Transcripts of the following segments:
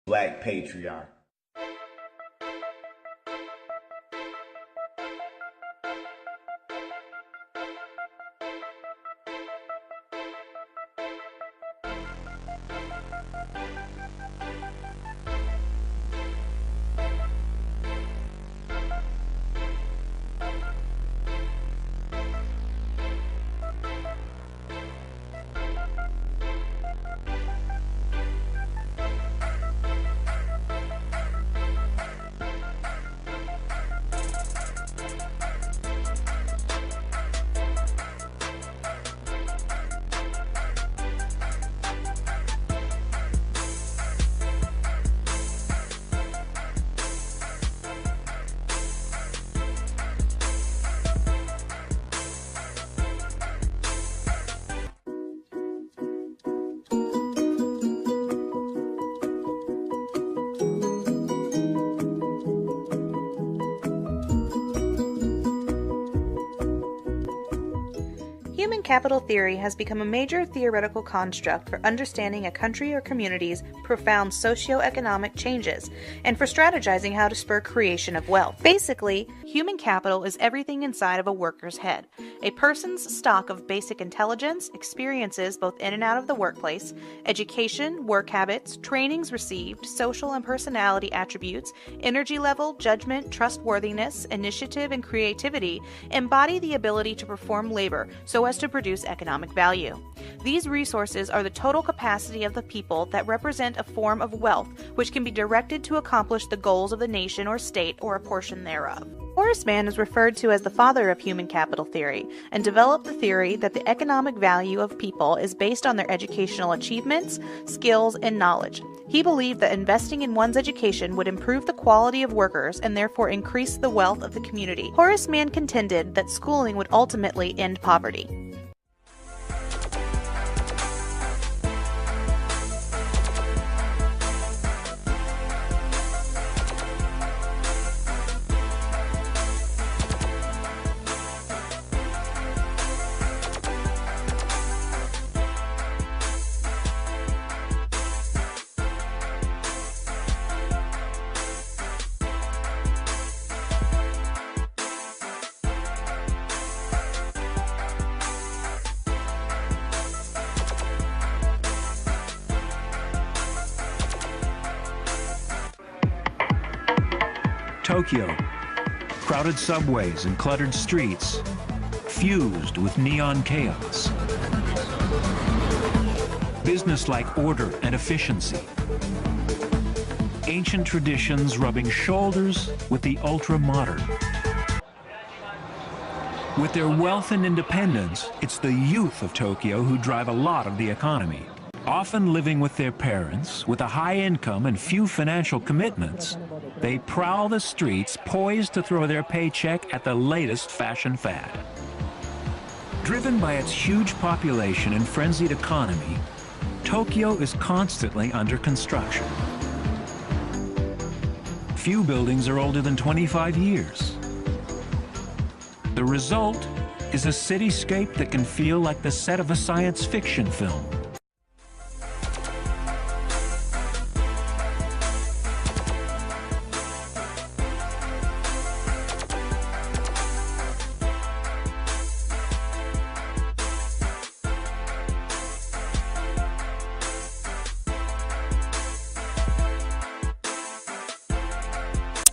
Black patriarch. Human capital theory has become a major theoretical construct for understanding a country or community's profound socio-economic changes and for strategizing how to spur creation of wealth. Basically, human capital is everything inside of a worker's head. A person's stock of basic intelligence, experiences both in and out of the workplace, education, work habits, trainings received, social and personality attributes, energy level, judgment, trustworthiness, initiative, and creativity embody the ability to perform labor so as to produce economic value. These resources are the total capacity of the people that represent a form of wealth which can be directed to accomplish the goals of the nation or state or a portion thereof. Horace Mann is referred to as the father of human capital theory and developed the theory that the economic value of people is based on their educational achievements, skills, and knowledge. He believed that investing in one's education would improve the quality of workers and therefore increase the wealth of the community. Horace Mann contended that schooling would ultimately end poverty. Tokyo, crowded subways and cluttered streets, fused with neon chaos. Business-like order and efficiency. Ancient traditions rubbing shoulders with the ultra-modern. With their wealth and independence, it's the youth of Tokyo who drive a lot of the economy. Often living with their parents, with a high income and few financial commitments, they prowl the streets poised to throw their paycheck at the latest fashion fad. Driven by its huge population and frenzied economy, Tokyo is constantly under construction. Few buildings are older than 25 years. The result is a cityscape that can feel like the set of a science fiction film.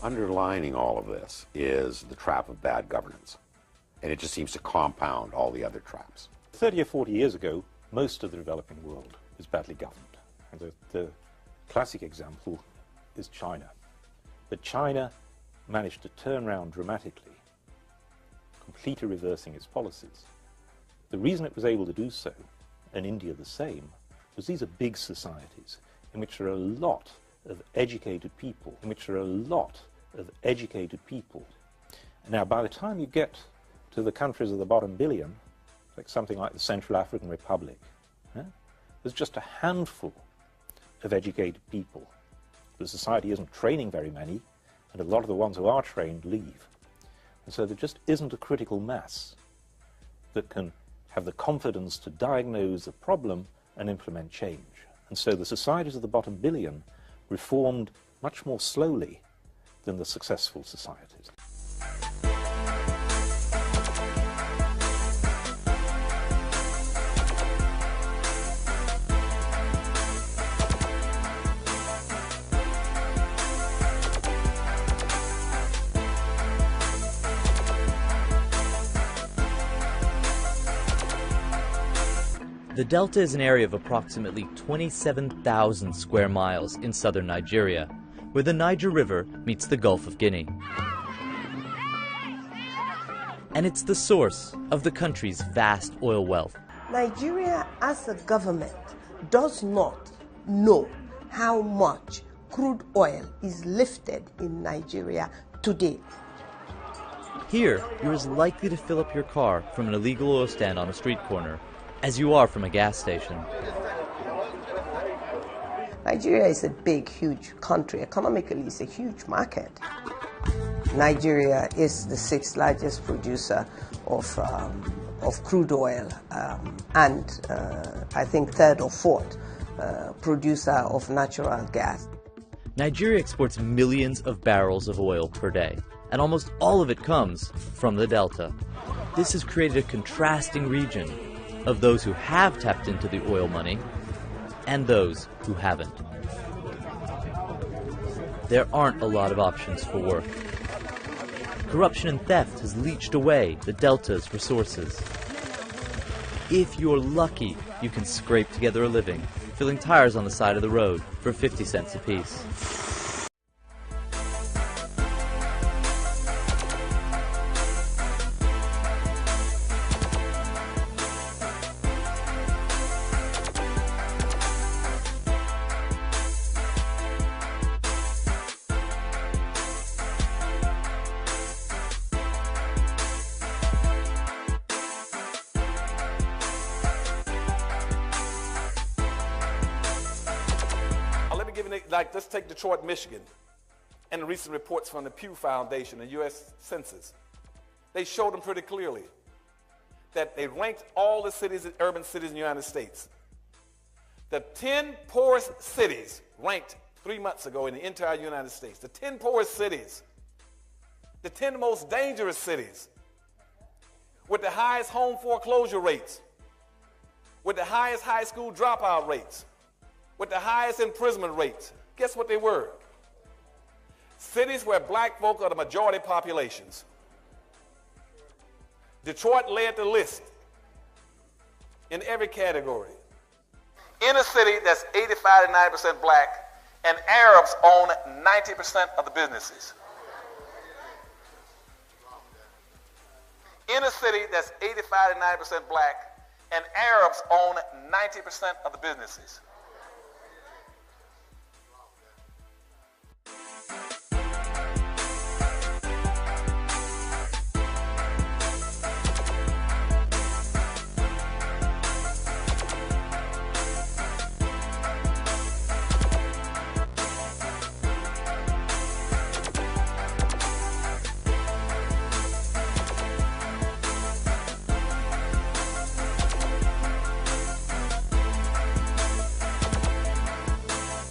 Underlining all of this is the trap of bad governance, and it just seems to compound all the other traps. 30 or 40 years ago, most of the developing world was badly governed. And the classic example is China. But China managed to turn around dramatically, completely reversing its policies. The reason it was able to do so, and India the same, was these are big societies in which there are a lot of educated people, Now, by the time you get to the countries of the bottom billion, like something like the Central African Republic, there's just a handful of educated people. The society isn't training very many, and a lot of the ones who are trained leave. And so there just isn't a critical mass that can have the confidence to diagnose the problem and implement change. And so the societies of the bottom billion reformed much more slowly than the successful societies. The Delta is an area of approximately 27,000 square miles in southern Nigeria, where the Niger River meets the Gulf of Guinea. And it's the source of the country's vast oil wealth. Nigeria as a government does not know how much crude oil is lifted in Nigeria today. Here, you're as likely to fill up your car from an illegal oil stand on a street corner as you are from a gas station. Nigeria is a big, huge country. Economically, it's a huge market. Nigeria is the 6th largest producer of crude oil and I think 3rd or 4th producer of natural gas. Nigeria exports millions of barrels of oil per day, and almost all of it comes from the Delta. This has created a contrasting region of those who have tapped into the oil money and those who haven't. There aren't a lot of options for work. Corruption and theft has leached away the Delta's resources. If you're lucky, you can scrape together a living, filling tires on the side of the road for 50 cents apiece. Let's take Detroit, Michigan, and the recent reports from the Pew Foundation and U.S. Census. They showed them pretty clearly that they ranked all the cities, urban cities in the United States. The 10 poorest cities ranked 3 months ago in the entire United States. The 10 poorest cities, the 10 most dangerous cities, with the highest home foreclosure rates, with the highest high school dropout rates, with the highest imprisonment rates. Guess what they were? Cities where black folk are the majority populations. Detroit led the list in every category. In a city that's 85 to 90% black, and Arabs own 90% of the businesses. In a city that's 85 to 90% black, and Arabs own 90% of the businesses.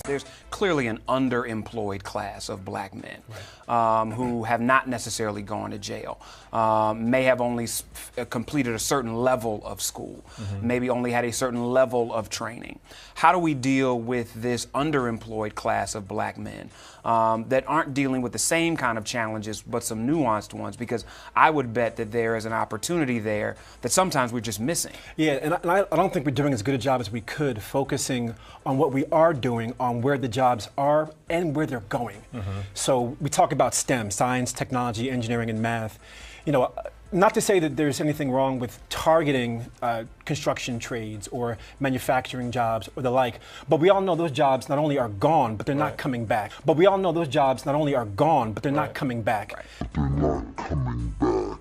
There's clearly an underemployed class of black men who have not necessarily gone to jail, may have only completed a certain level of school, maybe only had a certain level of training. How do we deal with this underemployed class of black men that aren't dealing with the same kind of challenges but some nuanced ones? Because I would bet that there is an opportunity there that sometimes we're just missing. Yeah, and I don't think we're doing as good a job as we could focusing on what we are doing, on where the jobs are and where they're going. So we talk about STEM, science, technology, engineering, and math. You know, not to say that there's anything wrong with targeting construction trades or manufacturing jobs or the like, but we all know those jobs not only are gone, but they're not coming back. But we all know those jobs not only are gone, but they're not coming back. They're not coming back.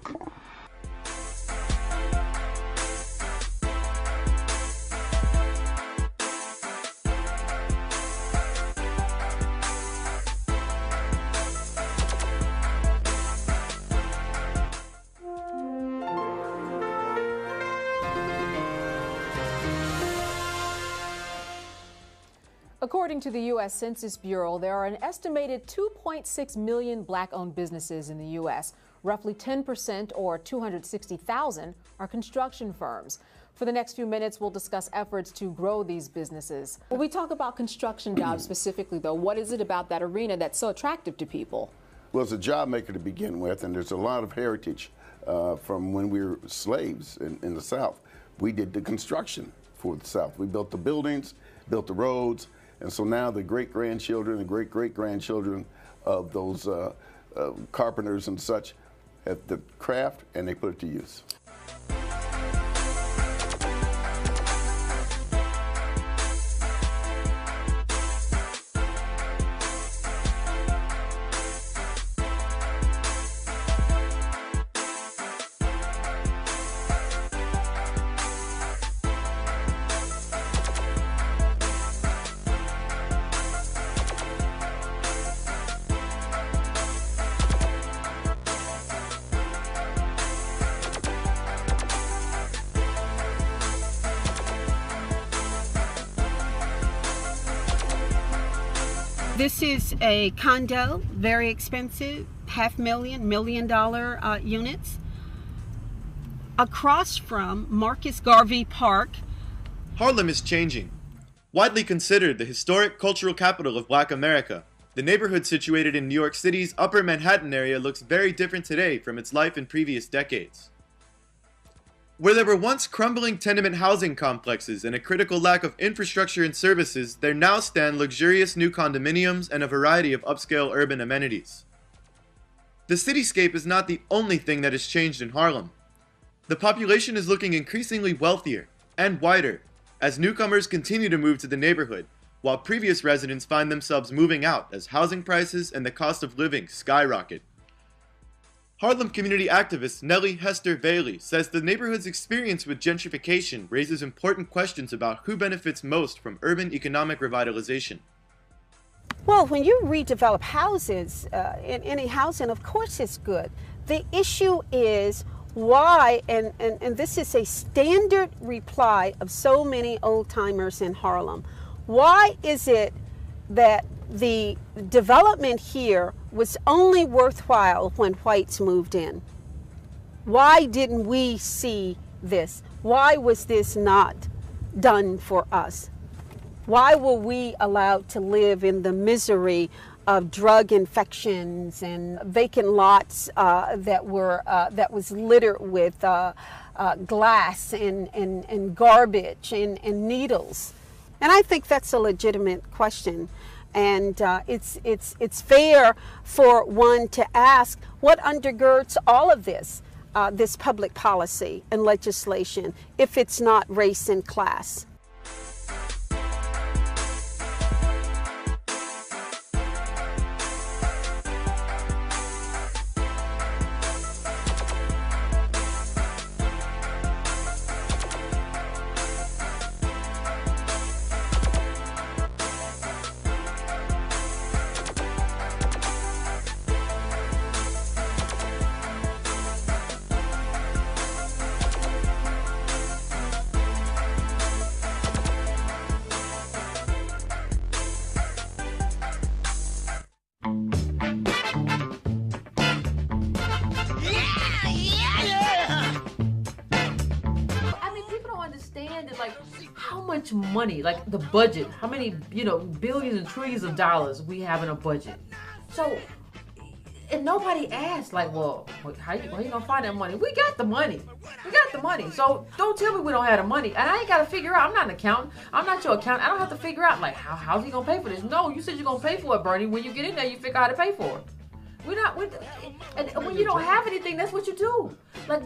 According to the U.S. Census Bureau, there are an estimated 2.6 million black-owned businesses in the U.S. Roughly 10%, or 260,000, are construction firms. For the next few minutes, we'll discuss efforts to grow these businesses. When we talk about construction jobs specifically, though, what is it about that arena that's so attractive to people? Well, it's a job maker to begin with, and there's a lot of heritage from when we were slaves in the South. We did the construction for the South. We built the buildings, built the roads, and so now the great-grandchildren and great-great-grandchildren of those carpenters and such have the craft, and they put it to use. This is a condo, very expensive, $500,000, $1 million units, across from Marcus Garvey Park. Harlem is changing. Widely considered the historic cultural capital of Black America, the neighborhood situated in New York City's Upper Manhattan area looks very different today from its life in previous decades. Where there were once crumbling tenement housing complexes and a critical lack of infrastructure and services, there now stand luxurious new condominiums and a variety of upscale urban amenities. The cityscape is not the only thing that has changed in Harlem. The population is looking increasingly wealthier and whiter as newcomers continue to move to the neighborhood, while previous residents find themselves moving out as housing prices and the cost of living skyrocket. Harlem community activist Nellie Hester Bailey says the neighborhood's experience with gentrification raises important questions about who benefits most from urban economic revitalization. Well, when you redevelop houses, in any housing, of course it's good. The issue is why, and this is a standard reply of so many old-timers in Harlem, why is it that the development here was only worthwhile when whites moved in? Why didn't we see this? Why was this not done for us? Why were we allowed to live in the misery of drug infections and vacant lots that was littered with glass and garbage and needles? And I think that's a legitimate question. And it's fair for one to ask what undergirds all of this, this public policy and legislation, if it's not race and class. Money, like the budget, how many billions and trillions of dollars we have in a budget. So, and nobody asked like, well, how you gonna find that money? We got the money. So don't tell me we don't have the money. And I ain't gotta figure out. I'm not an accountant. I'm not your accountant. I don't have to figure out like how's he gonna pay for this. No, you said you're gonna pay for it, Bernie. When you get in there, you figure out how to pay for it. And when you don't have anything, that's what you do. Like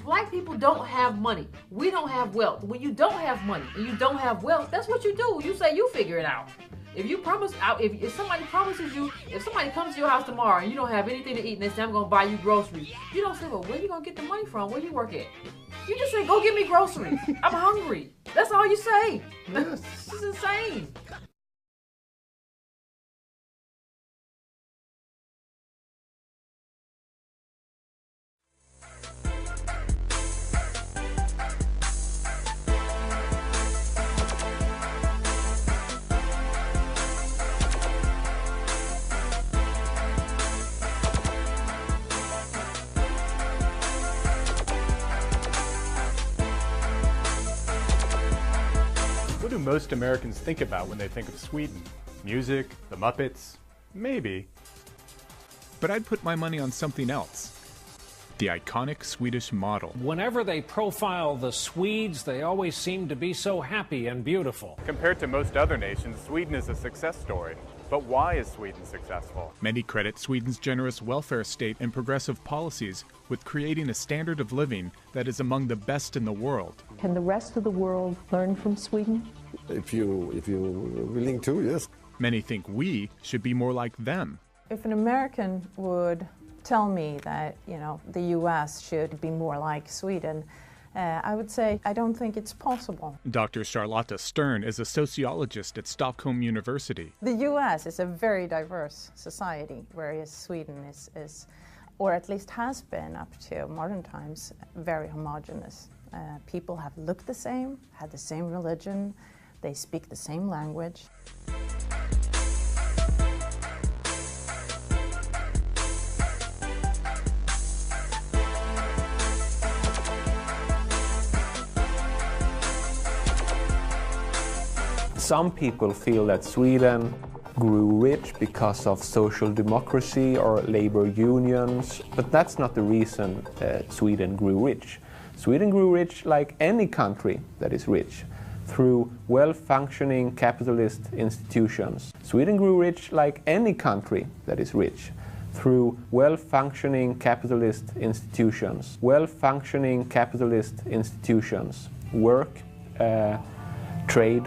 black people don't have money. We don't have wealth. When you don't have money and you don't have wealth, that's what you do. You say you figure it out. If somebody promises you, if somebody comes to your house tomorrow and you don't have anything to eat and they say I'm gonna buy you groceries, you don't say, well, where you gonna get the money from? Where you work at? You just say, go get me groceries. I'm hungry. That's all you say. This is insane. most Americans think about when they think of Sweden? Music? The Muppets? Maybe. But I'd put my money on something else. The iconic Swedish model. Whenever they profile the Swedes, they always seem to be so happy and beautiful. Compared to most other nations, Sweden is a success story. But why is Sweden successful? Many credit Sweden's generous welfare state and progressive policies with creating a standard of living that is among the best in the world. Can the rest of the world learn from Sweden? If you're willing to, yes. Many think we should be more like them. If an American would tell me that, the U.S. should be more like Sweden, I would say I don't think it's possible. Dr. Charlotta Stern is a sociologist at Stockholm University. The U.S. is a very diverse society, whereas Sweden is, or at least has been up to modern times, very homogeneous. People have looked the same, had the same religion, they speak the same language. Some people feel that Sweden grew rich because of social democracy or labor unions, but that's not the reason Sweden grew rich. Sweden grew rich like any country that is rich, through well-functioning capitalist institutions. Sweden grew rich like any country that is rich, through well-functioning capitalist institutions. Well-functioning capitalist institutions, work, trade,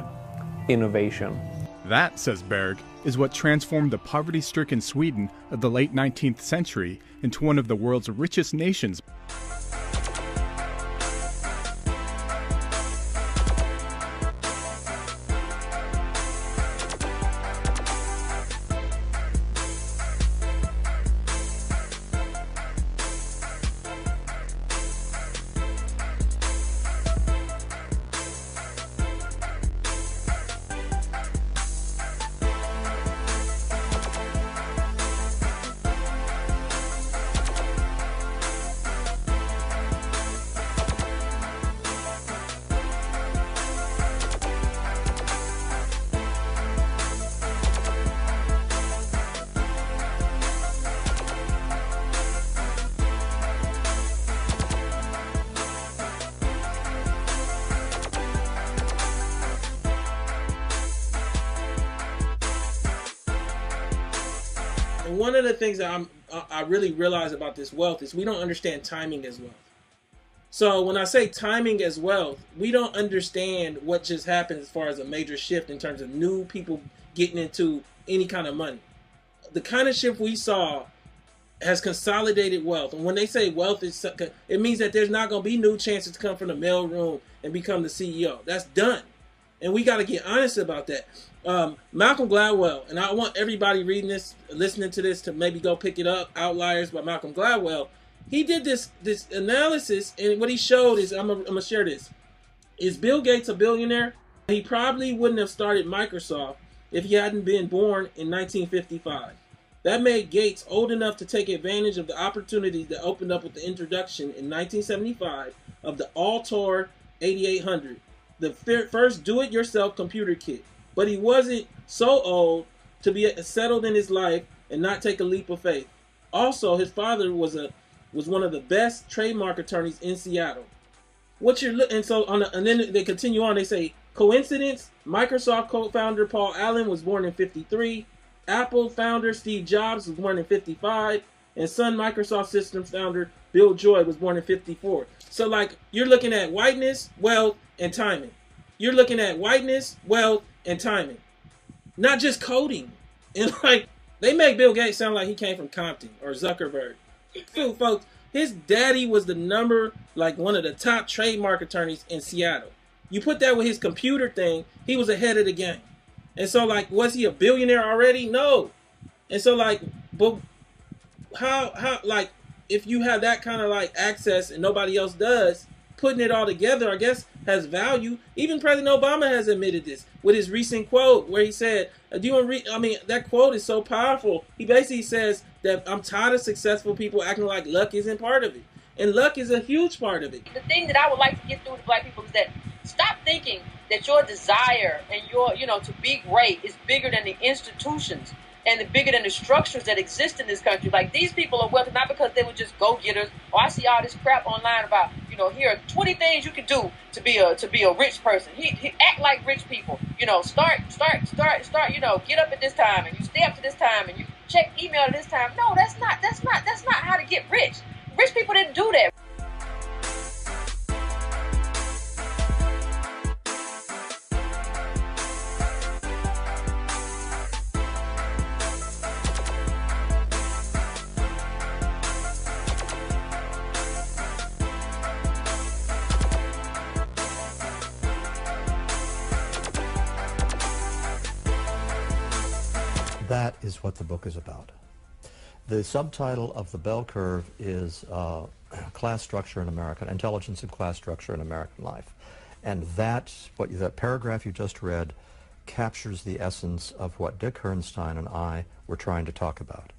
innovation. That, says Berg, is what transformed the poverty-stricken Sweden of the late 19th century into one of the world's richest nations. And one of the things that I really realize about this wealth is we don't understand timing as wealth. So when I say timing as wealth, we don't understand what just happened as far as a major shift in terms of new people getting into any kind of money. The kind of shift we saw has consolidated wealth. And when they say wealth, it means that there's not going to be new chances to come from the mailroom and become the CEO. That's done. And we got to get honest about that. Malcolm Gladwell, and I want everybody reading this, listening to this, to maybe go pick it up, Outliers by Malcolm Gladwell. He did this analysis, and what he showed is, I'm gonna share this. Is Bill Gates a billionaire? He probably wouldn't have started Microsoft if he hadn't been born in 1955. That made Gates old enough to take advantage of the opportunities that opened up with the introduction in 1975 of the Altair 8800, the first do-it-yourself computer kit. But he wasn't so old to be settled in his life and not take a leap of faith. Also, his father was one of the best trademark attorneys in Seattle. And then they continue on. They say, coincidence? Microsoft co-founder Paul Allen was born in 53. Apple founder Steve Jobs was born in 55. And Sun Microsoft Systems founder Bill Joy was born in 54. So, like, you're looking at whiteness, wealth, and timing. You're looking at whiteness, wealth, and timing. Not just coding. And, like, they make Bill Gates sound like he came from Compton or Zuckerberg. Dude, folks, his daddy was one of the top trademark attorneys in Seattle. You put that with his computer thing, he was ahead of the game. And so, like, was he a billionaire already? No. And so, like, but how like, if you have that kind of, like, access and nobody else does, putting it all together, I guess, has value. Even President Obama has admitted this with his recent quote where he said, that quote is so powerful. He basically says that I'm tired of successful people acting like luck isn't part of it. And luck is a huge part of it. The thing that I would like to get through to black people is that stop thinking that your desire and your, to be great is bigger than the institutions and bigger than the structures that exist in this country. Like, these people are wealthy not because they were just go-getters. Or I see all this crap online about, here are 20 things you can do to be a rich person. He act like rich people. Start, get up at this time and you stay up to this time and you check email at this time. No, that's not how to get rich. Rich people didn't do that. That is what the book is about. The subtitle of the bell curve is Class Structure in America, Intelligence and Class Structure in American Life. And that paragraph you just read captures the essence of what Dick Herrnstein and I were trying to talk about.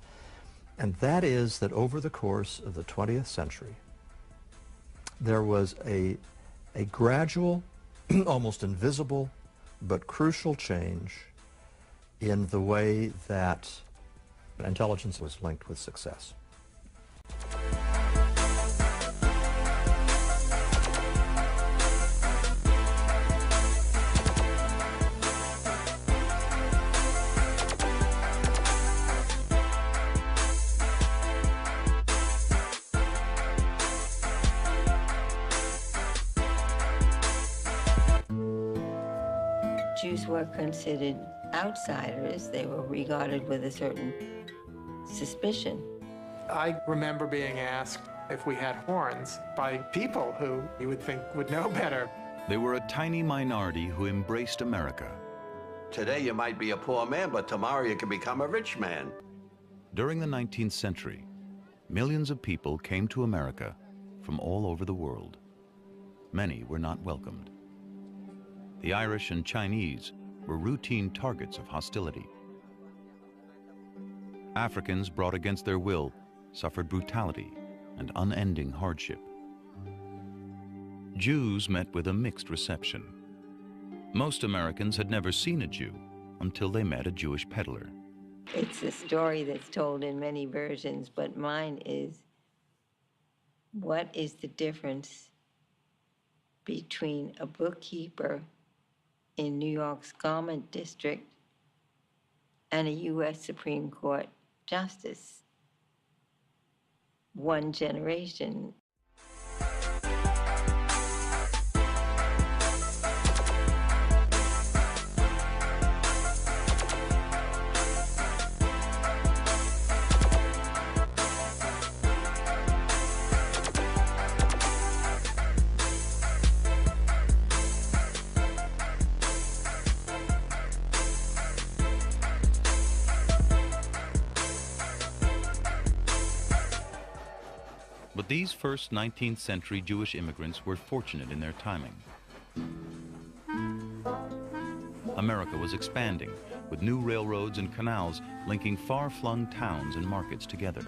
And that is that over the course of the 20th century, there was a gradual, almost invisible, but crucial change in the way that intelligence was linked with success. Jews were considered outsiders. They were regarded with a certain suspicion. I remember being asked if we had horns by people who you would think would know better. They were a tiny minority who embraced America. Today you might be a poor man, but tomorrow you can become a rich man. During the 19th century, millions of people came to America from all over the world. Many were not welcomed. The Irish and Chinese were routine targets of hostility. Africans brought against their will suffered brutality and unending hardship. Jews met with a mixed reception. Most Americans had never seen a Jew until they met a Jewish peddler. It's a story that's told in many versions, but mine is, what is the difference between a bookkeeper in New York's Garment District and a U.S. Supreme Court justice? One generation. But these first 19th century Jewish immigrants were fortunate in their timing. America was expanding, with new railroads and canals linking far-flung towns and markets together.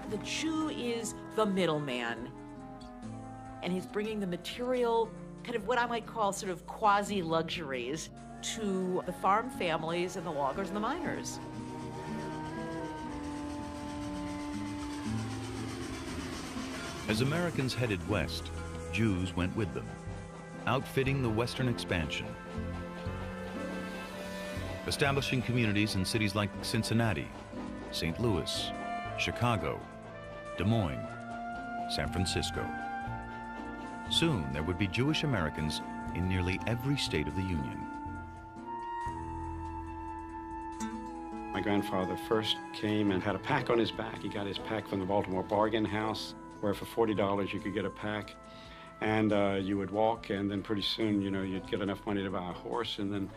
The Jew is the middleman, and he's bringing the material, kind of what I might call sort of quasi-luxuries, to the farm families and the loggers and the miners. As Americans headed west, Jews went with them, outfitting the western expansion, establishing communities in cities like Cincinnati, St. Louis, Chicago, Des Moines, San Francisco. Soon, there would be Jewish Americans in nearly every state of the Union. My grandfather first came and had a pack on his back. He got his pack from the Baltimore Bargain House, where for $40 you could get a pack. And you would walk, and then pretty soon, you know, you'd get enough money to buy a horse, and then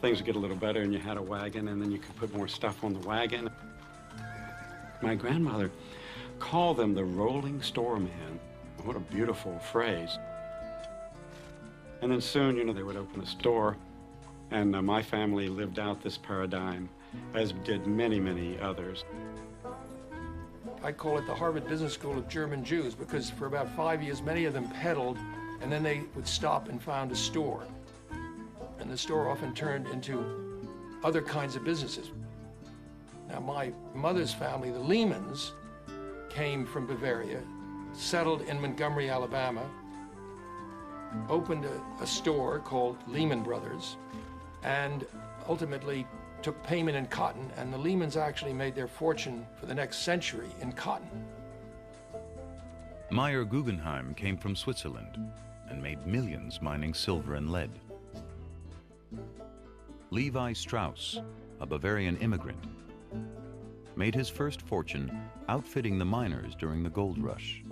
things would get a little better, and you had a wagon, and then you could put more stuff on the wagon. My grandmother called them the rolling store man. What a beautiful phrase. And then soon, you know, they would open a store, and my family lived out this paradigm. as did many, many others. I call it the Harvard Business School of German Jews because for about 5 years, many of them peddled, and then they would stop and found a store. And the store often turned into other kinds of businesses. Now, my mother's family, the Lehmans, came from Bavaria, settled in Montgomery, Alabama, opened a store called Lehman Brothers, and ultimately took payment in cotton, and the Lehmans actually made their fortune for the next century in cotton. Meyer Guggenheim came from Switzerland and made millions mining silver and lead. Levi Strauss, a Bavarian immigrant, made his first fortune outfitting the miners during the gold rush.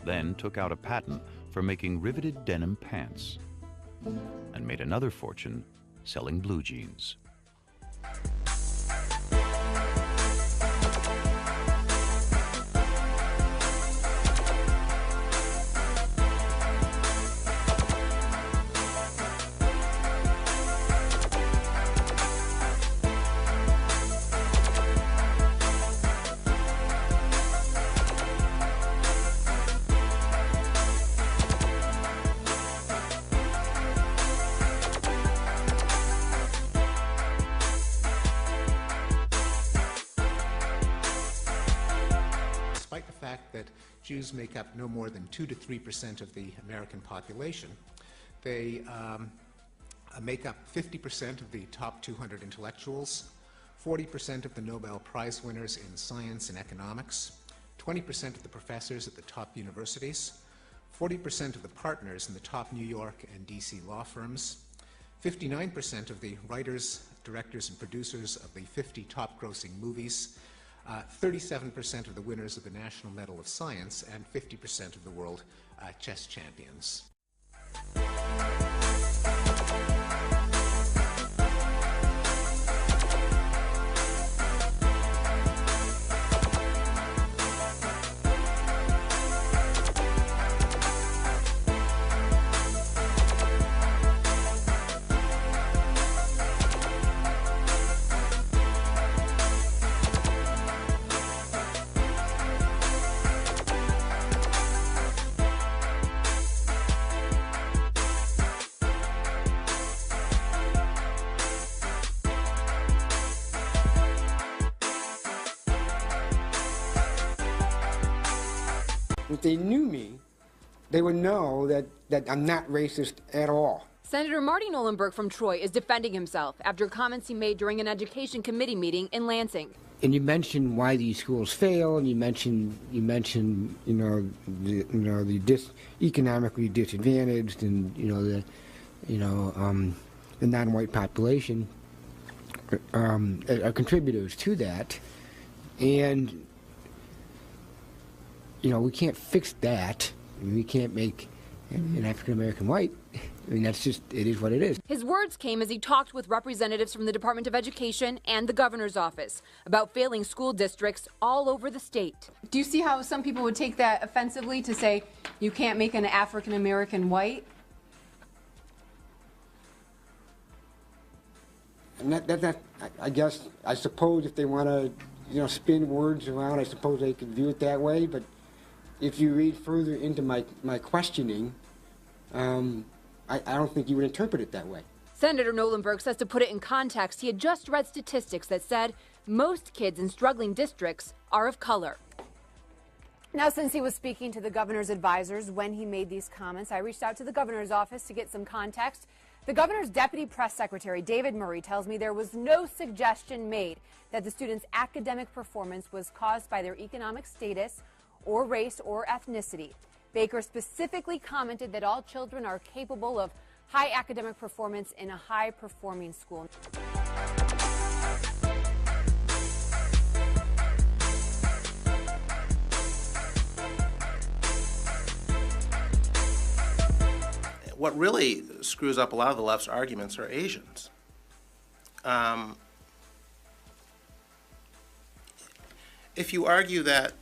Then took out a patent for making riveted denim pants and made another fortune selling blue jeans. Despite the fact that Jews make up no more than 2 to 3% of the American population, they make up 50% of the top 200 intellectuals, 40% of the Nobel Prize winners in science and economics, 20% of the professors at the top universities, 40% of the partners in the top New York and DC law firms, 59% of the writers, directors, and producers of the 50 top grossing movies, 37% of the winners of the National Medal of Science, and 50% of the world chess champions. If they knew me, they would know that I'm not racist at all. Senator Marty Nolenberg from Troy is defending himself after comments he made during an education committee meeting in Lansing. And you mentioned why these schools fail, and you mentioned the economically disadvantaged, and the non-white population are contributors to that, and we can't fix that. I mean, we can't make an African American white. I mean, that's just, it is what it is. His words came as he talked with representatives from the Department of Education and the governor's office about failing school districts all over the state. Do you see how some people would take that offensively to say you can't make an African American white? And I suppose if they want to, spin words around, I suppose they could view it that way. But if you read further into my questioning, I don't think you would interpret it that way. Senator Nolenberg says to put it in context, he had just read statistics that said most kids in struggling districts are of color. Now, since he was speaking to the governor's advisors when he made these comments, I reached out to the governor's office to get some context. The governor's deputy press secretary, David Murray, tells me there was no suggestion made that the students' academic performance was caused by their economic status or race or ethnicity. Baker specifically commented that all children are capable of high academic performance in a high-performing school. What really screws up a lot of the left's arguments are Asians. If you argue that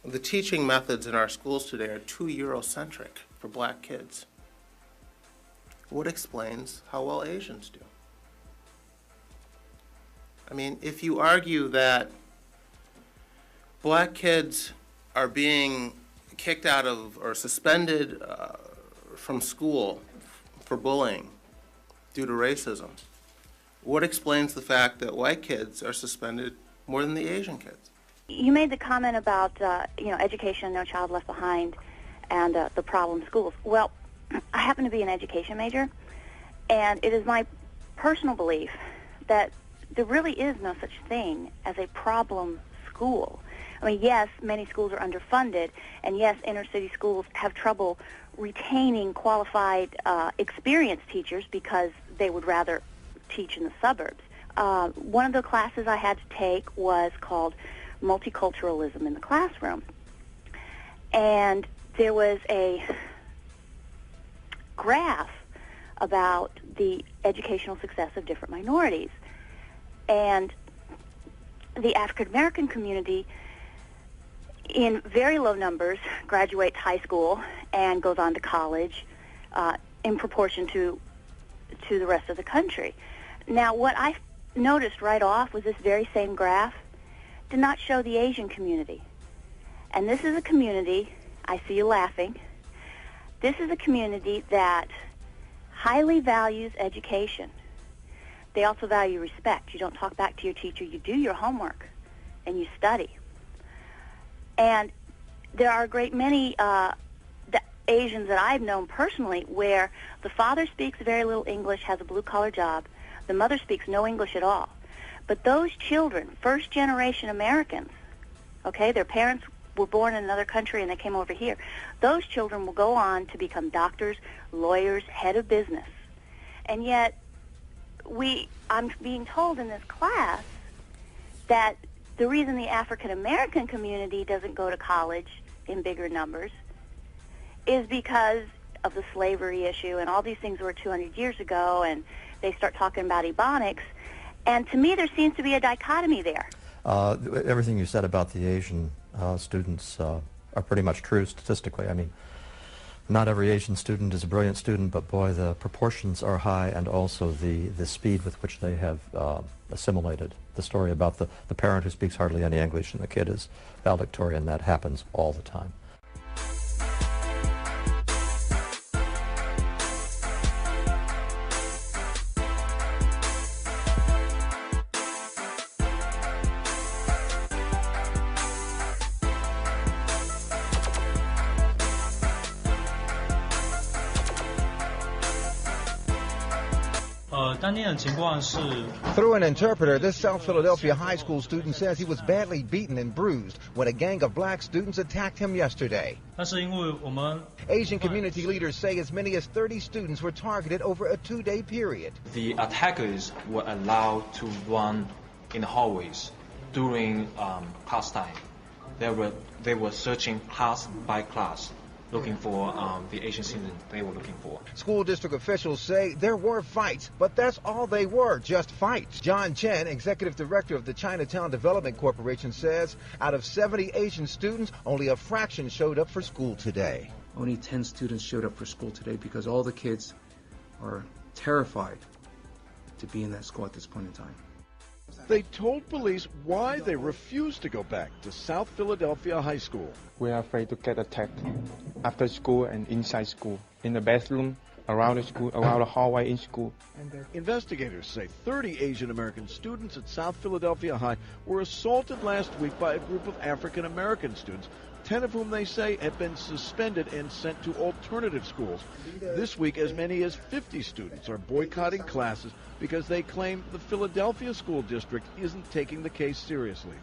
the teaching methods in our schools today are too Eurocentric for black kids, what explains how well Asians do? I mean, if you argue that black kids are being kicked out of or suspended from school for bullying due to racism, what explains the fact that white kids are suspended more than the Asian kids? You made the comment about, education, no child left behind, and the problem schools. Well, I happen to be an education major, and it is my personal belief that there really is no such thing as a problem school. I mean, yes, many schools are underfunded, and yes, inner-city schools have trouble retaining qualified, experienced teachers because they would rather teach in the suburbs. One of the classes I had to take was called Multiculturalism in the Classroom. And there was a graph about the educational success of different minorities. And the African American community, in very low numbers, graduates high school and goes on to college in proportion to the rest of the country. Now, what I noticed right off was this very same graph did not show the Asian community. And this is a community, I see you laughing, this is a community that highly values education. They also value respect. You don't talk back to your teacher, you do your homework and you study. And there are a great many Asians that I've known personally where the father speaks very little English, has a blue-collar job, the mother speaks no English at all. But those children, first-generation Americans, okay, their parents were born in another country and they came over here, those children will go on to become doctors, lawyers, head of business. And yet, I'm being told in this class that the reason the African-American community doesn't go to college in bigger numbers is because of the slavery issue, and all these things were 200 years ago, and they start talking about Ebonics. And to me, there seems to be a dichotomy there. Everything you said about the Asian students are pretty much true statistically. I mean, not every Asian student is a brilliant student, but boy, the proportions are high, and also the speed with which they have assimilated. The story about the parent who speaks hardly any English and the kid is valedictorian, that happens all the time. Through an interpreter, this South Philadelphia high school student says he was badly beaten and bruised when a gang of black students attacked him yesterday. Asian community leaders say as many as 30 students were targeted over a 2-day period. The attackers were allowed to run in the hallways during class time. They were searching class by class, looking for the Asian students they were looking for. School district officials say there were fights, but that's all they were, just fights. John Chen, executive director of the Chinatown Development Corporation, says out of 70 Asian students, only a fraction showed up for school today. Only 10 students showed up for school today because all the kids are terrified to be in that school at this point in time. They told police why they refused to go back to South Philadelphia High School. We are afraid to get attacked after school and inside school, in the bathroom, around the school, around the hallway in school. Investigators say 30 Asian American students at South Philadelphia High were assaulted last week by a group of African American students, 10 of whom they say have been suspended and sent to alternative schools. This week, as many as 50 students are boycotting classes because they claim the Philadelphia school district isn't taking the case seriously.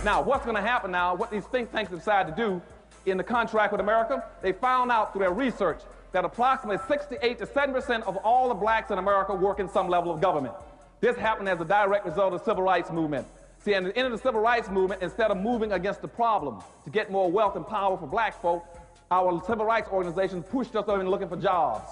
Now, what's going to happen now, what these think tanks decide to do in the contract with America, they found out through their research that approximately 68 to 7% of all the blacks in America work in some level of government. This happened as a direct result of the civil rights movement. See, at the end of the civil rights movement, instead of moving against the problem to get more wealth and power for black folk, our civil rights organizations pushed us over and looking for jobs.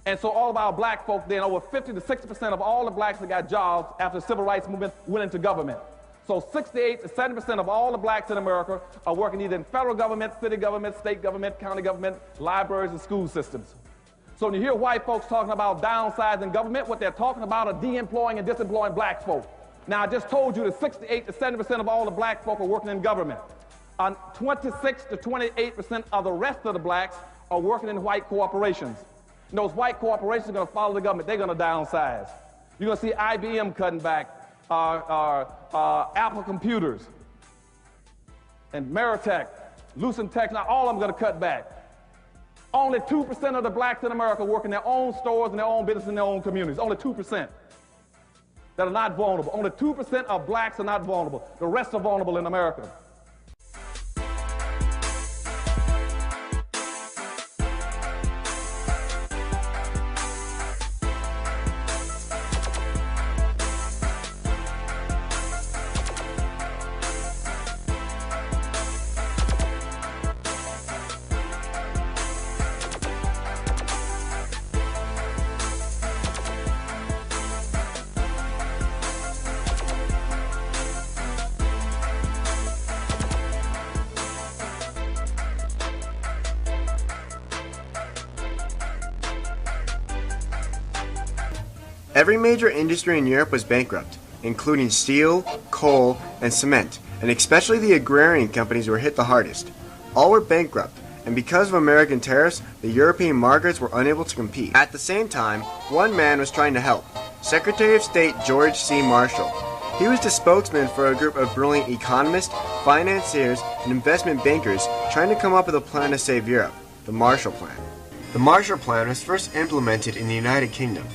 And so all of our black folk then, over 50 to 60% of all the blacks that got jobs after the civil rights movement went into government. So 68 to 70% of all the blacks in America are working either in federal government, city government, state government, county government, libraries, and school systems. So when you hear white folks talking about downsizing government, what they're talking about are de-employing and disemploying black folk. Now, I just told you that 68 to 70% of all the black folk are working in government. 26 to 28% of the rest of the blacks are working in white corporations. And those white corporations are going to follow the government. They're going to downsize. You're going to see IBM cutting back, Apple Computers, and Meritech, Lucent Tech, now all of them are going to cut back. Only 2% of the blacks in America work in their own stores and their own business in their own communities. Only 2% that are not vulnerable. Only 2% of blacks are not vulnerable. The rest are vulnerable in America. Every major industry in Europe was bankrupt, including steel, coal, and cement, and especially the agrarian companies were hit the hardest. All were bankrupt, and because of American tariffs, the European markets were unable to compete. At the same time, one man was trying to help, Secretary of State George C. Marshall. He was the spokesman for a group of brilliant economists, financiers, and investment bankers trying to come up with a plan to save Europe, the Marshall Plan. The Marshall Plan was first implemented in the United Kingdom.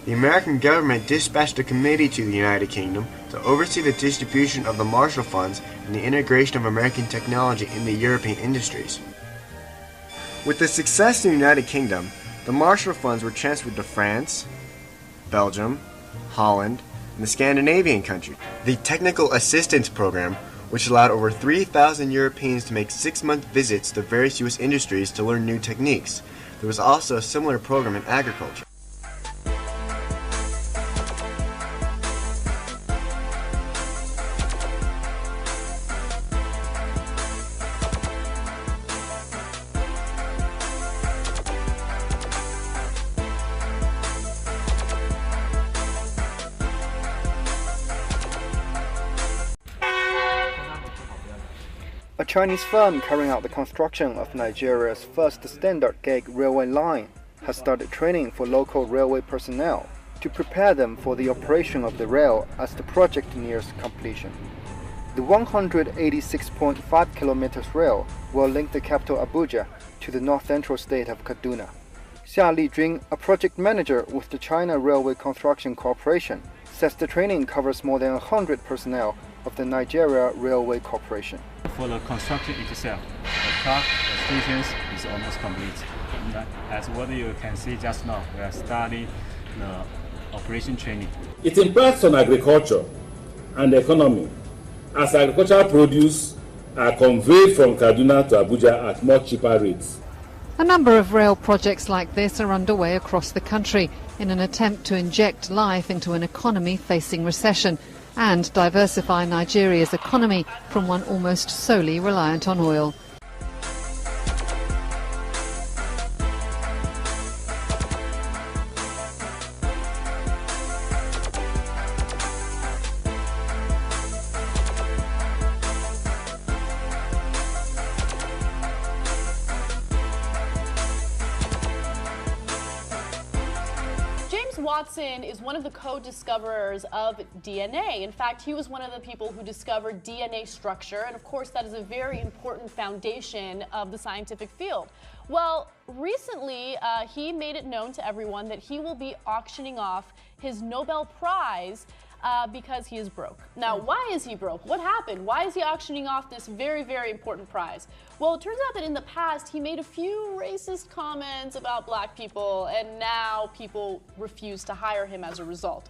The American government dispatched a committee to the United Kingdom to oversee the distribution of the Marshall Funds and the integration of American technology in the European industries. With the success in the United Kingdom, the Marshall Funds were transferred to France, Belgium, Holland, and the Scandinavian countries. The Technical Assistance Program, which allowed over 3,000 Europeans to make 6-month visits to various U.S. industries to learn new techniques. There was also a similar program in agriculture. A Chinese firm carrying out the construction of Nigeria's first standard gauge railway line has started training for local railway personnel to prepare them for the operation of the rail as the project nears completion. The 186.5 kilometers rail will link the capital Abuja to the north-central state of Kaduna. Xia Lijun, a project manager with the China Railway Construction Corporation, says the training covers more than 100 personnel of the Nigeria Railway Corporation. For the construction itself, the track, the stations is almost complete. As what you can see just now, we are starting the operation training. It impacts on agriculture and the economy, as agricultural produce are conveyed from Kaduna to Abuja at much cheaper rates. A number of rail projects like this are underway across the country in an attempt to inject life into an economy facing recession and diversify Nigeria's economy from one almost solely reliant on oil. Watson is one of the co-discoverers of DNA. In fact, he was one of the people who discovered DNA structure, and of course that is a very important foundation of the scientific field. Well, recently he made it known to everyone that he will be auctioning off his Nobel Prize because he is broke. Now, why is he broke? What happened? Why is he auctioning off this very, very important prize? Well, it turns out that in the past, he made a few racist comments about black people, and now people refuse to hire him as a result.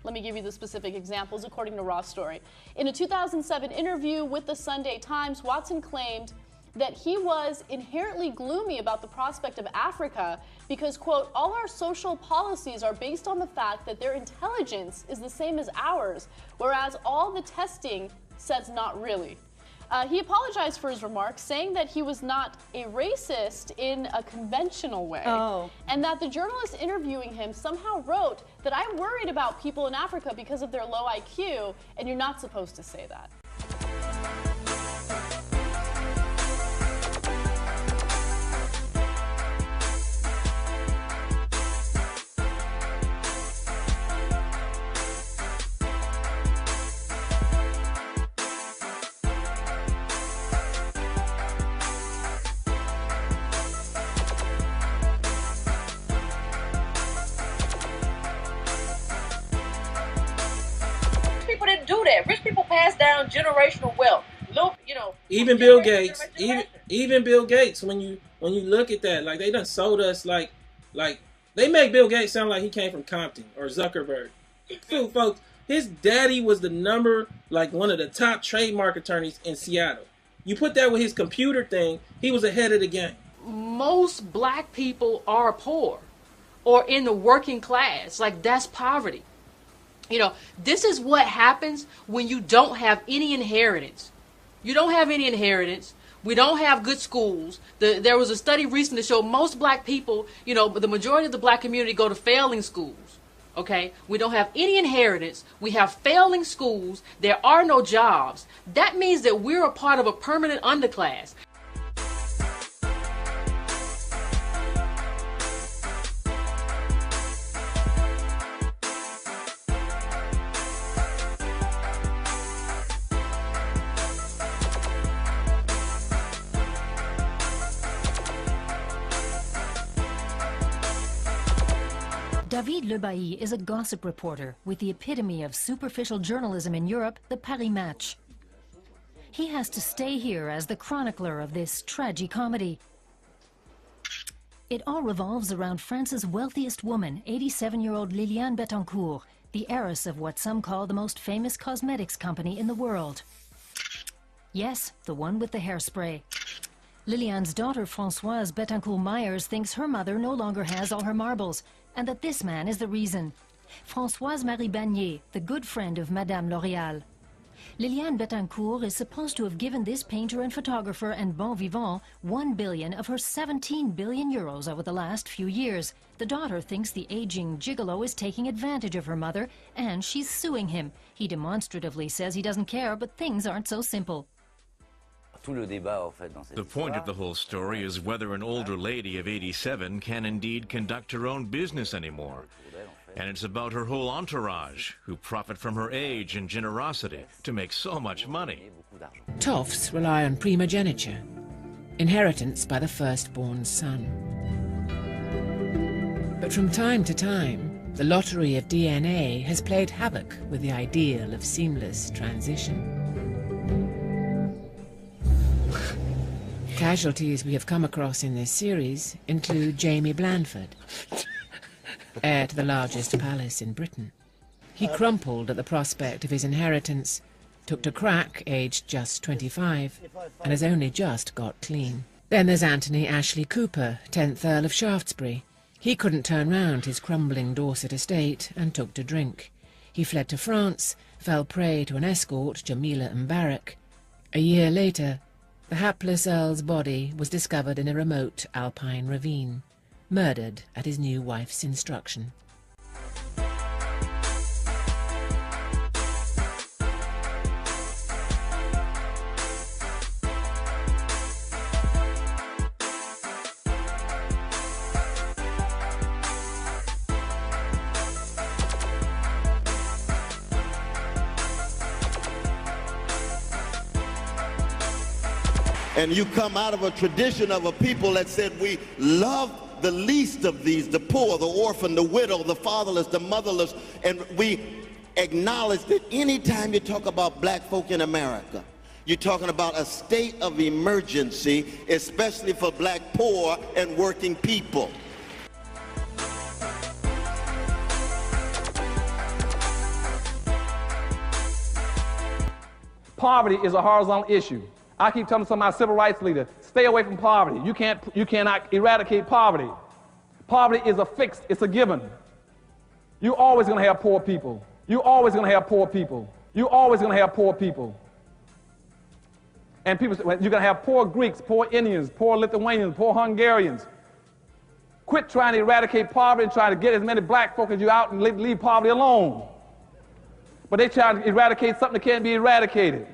Let me give you the specific examples according to Raw's story. In a 2007 interview with the Sunday Times, Watson claimed that he was inherently gloomy about the prospect of Africa because, quote, all our social policies are based on the fact that their intelligence is the same as ours, whereas all the testing says not really. He apologized for his remarks, saying that he was not a racist in a conventional way, and that the journalist interviewing him somehow wrote that I'm worried about people in Africa because of their low IQ, and you're not supposed to say that. People didn't do that. Rich people pass down generational wealth. Look, you know. Even Bill Gates, even Bill Gates, when you look at that, like they done sold us like they make Bill Gates sound like he came from Compton or Zuckerberg. Folks, his daddy was one of the top trademark attorneys in Seattle. You put that with his computer thing, he was ahead of the game. Most black people are poor or in the working class. Like, that's poverty. You know, this is what happens when you don't have any inheritance. You don't have any inheritance. We don't have good schools. There was a study recently that showed most black people, you know, the majority of the black community go to failing schools. Okay? We don't have any inheritance. We have failing schools. There are no jobs. That means that we're a part of a permanent underclass. David Lebailly is a gossip reporter with the epitome of superficial journalism in Europe, the Paris Match. He has to stay here as the chronicler of this tragicomedy. It all revolves around France's wealthiest woman, 87-year-old Liliane Bettencourt, the heiress of what some call the most famous cosmetics company in the world. Yes, the one with the hairspray. Liliane's daughter, Françoise Bettencourt-Myers, thinks her mother no longer has all her marbles, and that this man is the reason. Françoise-Marie Bagnier, the good friend of Madame L'Oréal. Liliane Bettencourt is supposed to have given this painter and photographer and bon vivant 1 billion of her 17 billion euros over the last few years. The daughter thinks the aging gigolo is taking advantage of her mother, and she's suing him. He demonstratively says he doesn't care, but things aren't so simple. The point of the whole story is whether an older lady of 87 can indeed conduct her own business anymore. And it's about her whole entourage, who profit from her age and generosity to make so much money. Toffs rely on primogeniture, inheritance by the firstborn son. But from time to time, the lottery of DNA has played havoc with the ideal of seamless transition. Casualties we have come across in this series include Jamie Blandford, heir to the largest palace in Britain. He crumpled at the prospect of his inheritance, took to crack aged just 25, and has only just got clean. Then there's Anthony Ashley Cooper, 10th Earl of Shaftesbury. He couldn't turn round his crumbling Dorset estate and took to drink. He fled to France, fell prey to an escort, Jamila Mbarak. A year later, the hapless Earl's body was discovered in a remote alpine ravine, murdered at his new wife's instruction. And you come out of a tradition of a people that said we love the least of these, the poor, the orphan, the widow, the fatherless, the motherless, and we acknowledge that anytime you talk about black folk in America, you're talking about a state of emergency, especially for black poor and working people. Poverty is a horizontal issue. I keep telling some of my civil rights leaders, stay away from poverty. You cannot eradicate poverty. Poverty is a fixed, it's a given. You're always going to have poor people. You're always going to have poor people. You're always going to have poor people. And people, you're going to have poor Greeks, poor Indians, poor Lithuanians, poor Hungarians. Quit trying to eradicate poverty and try to get as many black folk as you out and leave poverty alone. But they try to eradicate something that can't be eradicated.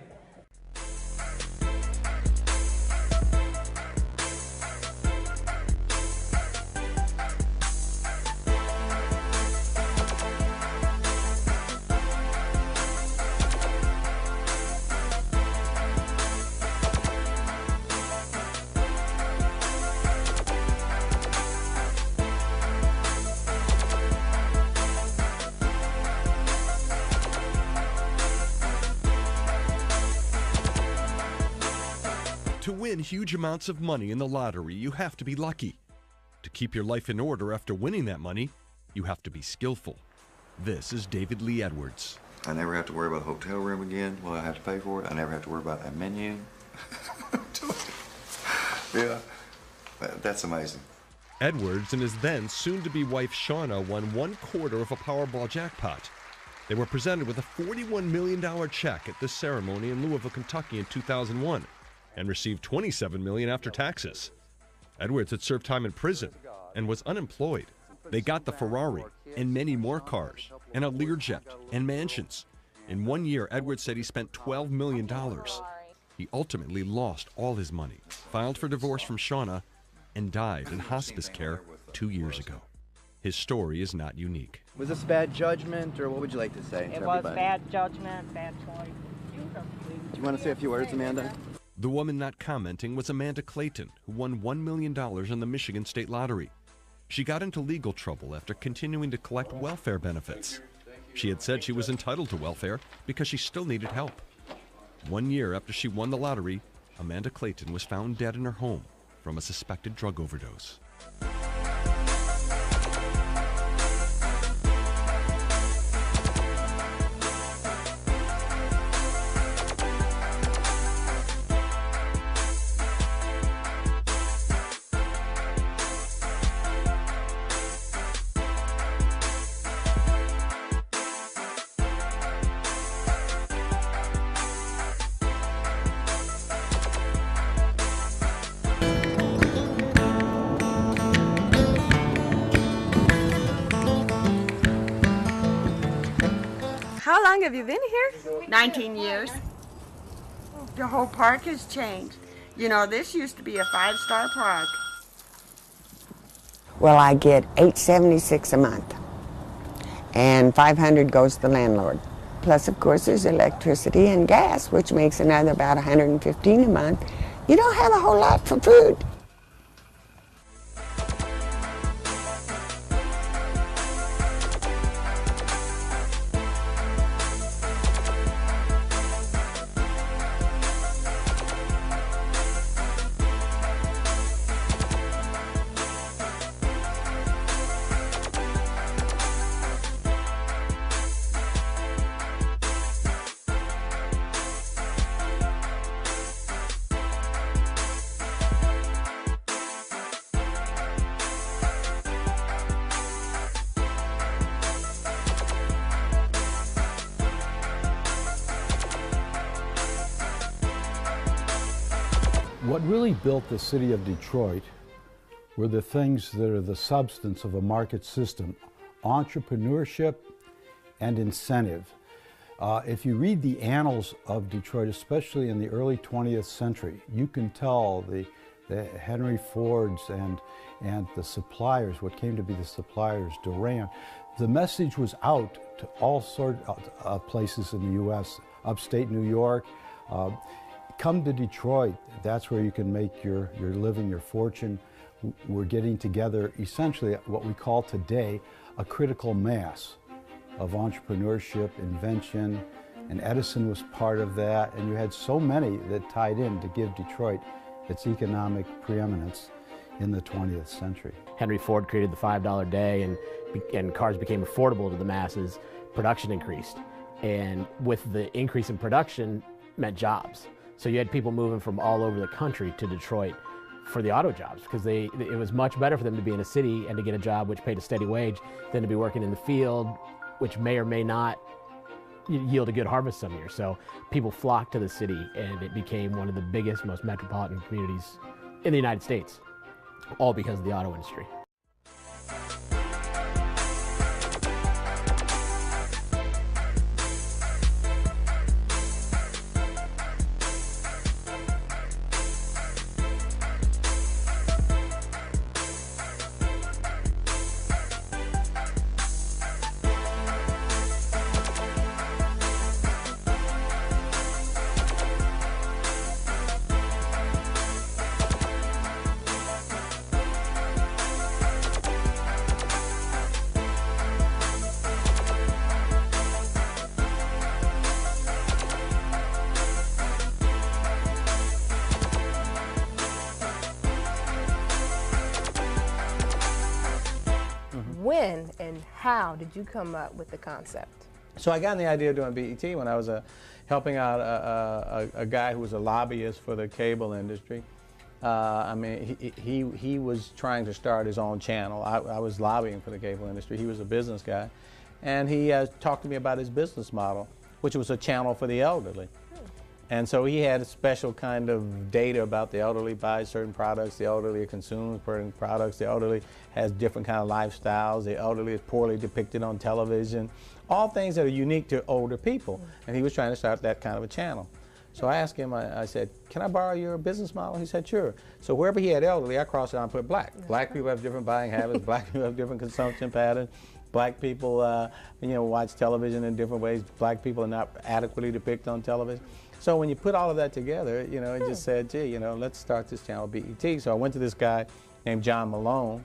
To win huge amounts of money in the lottery, you have to be lucky. To keep your life in order after winning that money, you have to be skillful. This is David Lee Edwards. I never have to worry about the hotel room again. Well, I have to pay for it. I never have to worry about that menu. Yeah, that's amazing. Edwards and his then soon-to-be wife Shauna won 1/4 of a Powerball jackpot. They were presented with a $41 million check at this ceremony in Louisville, Kentucky in 2001. And received $27 million after taxes. Edwards had served time in prison and was unemployed. They got the Ferrari and many more cars and a Learjet and mansions. In 1 year, Edwards said he spent $12 million. He ultimately lost all his money, filed for divorce from Shauna, and died in hospice care 2 years ago. His story is not unique. Was this bad judgment, or what would you like to say? It was bad judgment, bad choice. Do you want to say a few words, Amanda? The woman not commenting was Amanda Clayton, who won $1 million in the Michigan State Lottery. She got into legal trouble after continuing to collect welfare benefits. She had said she was entitled to welfare because she still needed help. 1 year after she won the lottery, Amanda Clayton was found dead in her home from a suspected drug overdose. How long have you been here? 19 years. The whole park has changed. You know, this used to be a 5-star park. Well, I get $876 a month, and $500 goes to the landlord. Plus, of course, there's electricity and gas, which makes another about $115 a month. You don't have a whole lot for food. What really built the city of Detroit were the things that are the substance of a market system: entrepreneurship and incentive. If you read the annals of Detroit, especially in the early 20th century, you can tell the Henry Fords and the suppliers, what came to be the suppliers, Durant, the message was out to all sorts of places in the U.S., upstate New York. Come to Detroit, that's where you can make your living, your fortune. We're getting together essentially what we call today a critical mass. of entrepreneurship, invention, and Edison was part of that, and you had so many that tied in to give Detroit its economic preeminence in the 20th century. Henry Ford created the $5 day, and cars became affordable to the masses. Production increased, and with the increase in production meant jobs. So you had people moving from all over the country to Detroit for the auto jobs, because it was much better for them to be in a city and to get a job which paid a steady wage than to be working in the field, which may or may not yield a good harvest some years. So people flocked to the city, and it became one of the biggest, most metropolitan communities in the United States, all because of the auto industry. When and how did you come up with the concept? So I got the idea of doing BET when I was helping out a guy who was a lobbyist for the cable industry. I mean, he was trying to start his own channel. I was lobbying for the cable industry. He was a business guy. And he talked to me about his business model, which was a channel for the elderly. And so he had a special kind of data about the elderly buys certain products, the elderly consumes certain products, the elderly has different kind of lifestyles, the elderly is poorly depicted on television, all things that are unique to older people. And he was trying to start that kind of a channel. So I asked him, I said, can I borrow your business model? He said, sure. So wherever he had elderly, I crossed it out and put black. Black people have different buying habits, black people have different consumption patterns. Black people, watch television in different ways. Black people are not adequately depicted on television. So when you put all of that together, it just said, gee, let's start this channel, BET. So I went to this guy named John Malone,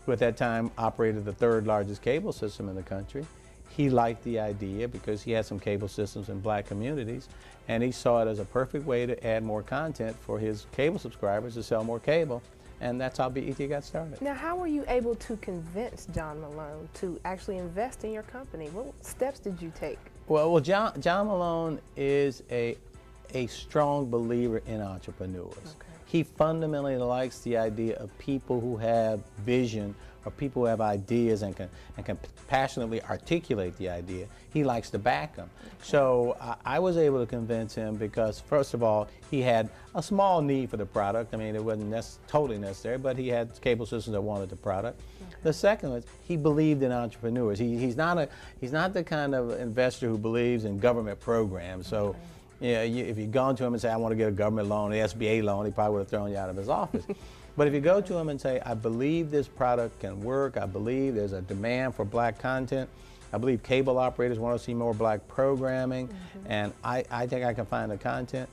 who at that time operated the third largest cable system in the country. He liked the idea because he had some cable systems in black communities, and he saw it as a perfect way to add more content for his cable subscribers to sell more cable. And that's how BET got started. Now, how were you able to convince John Malone to actually invest in your company? What steps did you take? Well, John Malone is a strong believer in entrepreneurs. Okay. He fundamentally likes the idea of people who have vision or people who have ideas and can passionately articulate the idea. He likes to back them. Okay. So I was able to convince him because, first of all, he had a small need for the product. I mean, it wasn't totally necessary, but he had cable systems that wanted the product. Okay. The second was he believed in entrepreneurs. He's not the kind of investor who believes in government programs. So. If you'd gone to him and say, I want to get a government loan, an SBA loan, he probably would have thrown you out of his office. But if you go to him and say, I believe this product can work, I believe there's a demand for black content, I believe cable operators want to see more black programming, and I think I can find the content,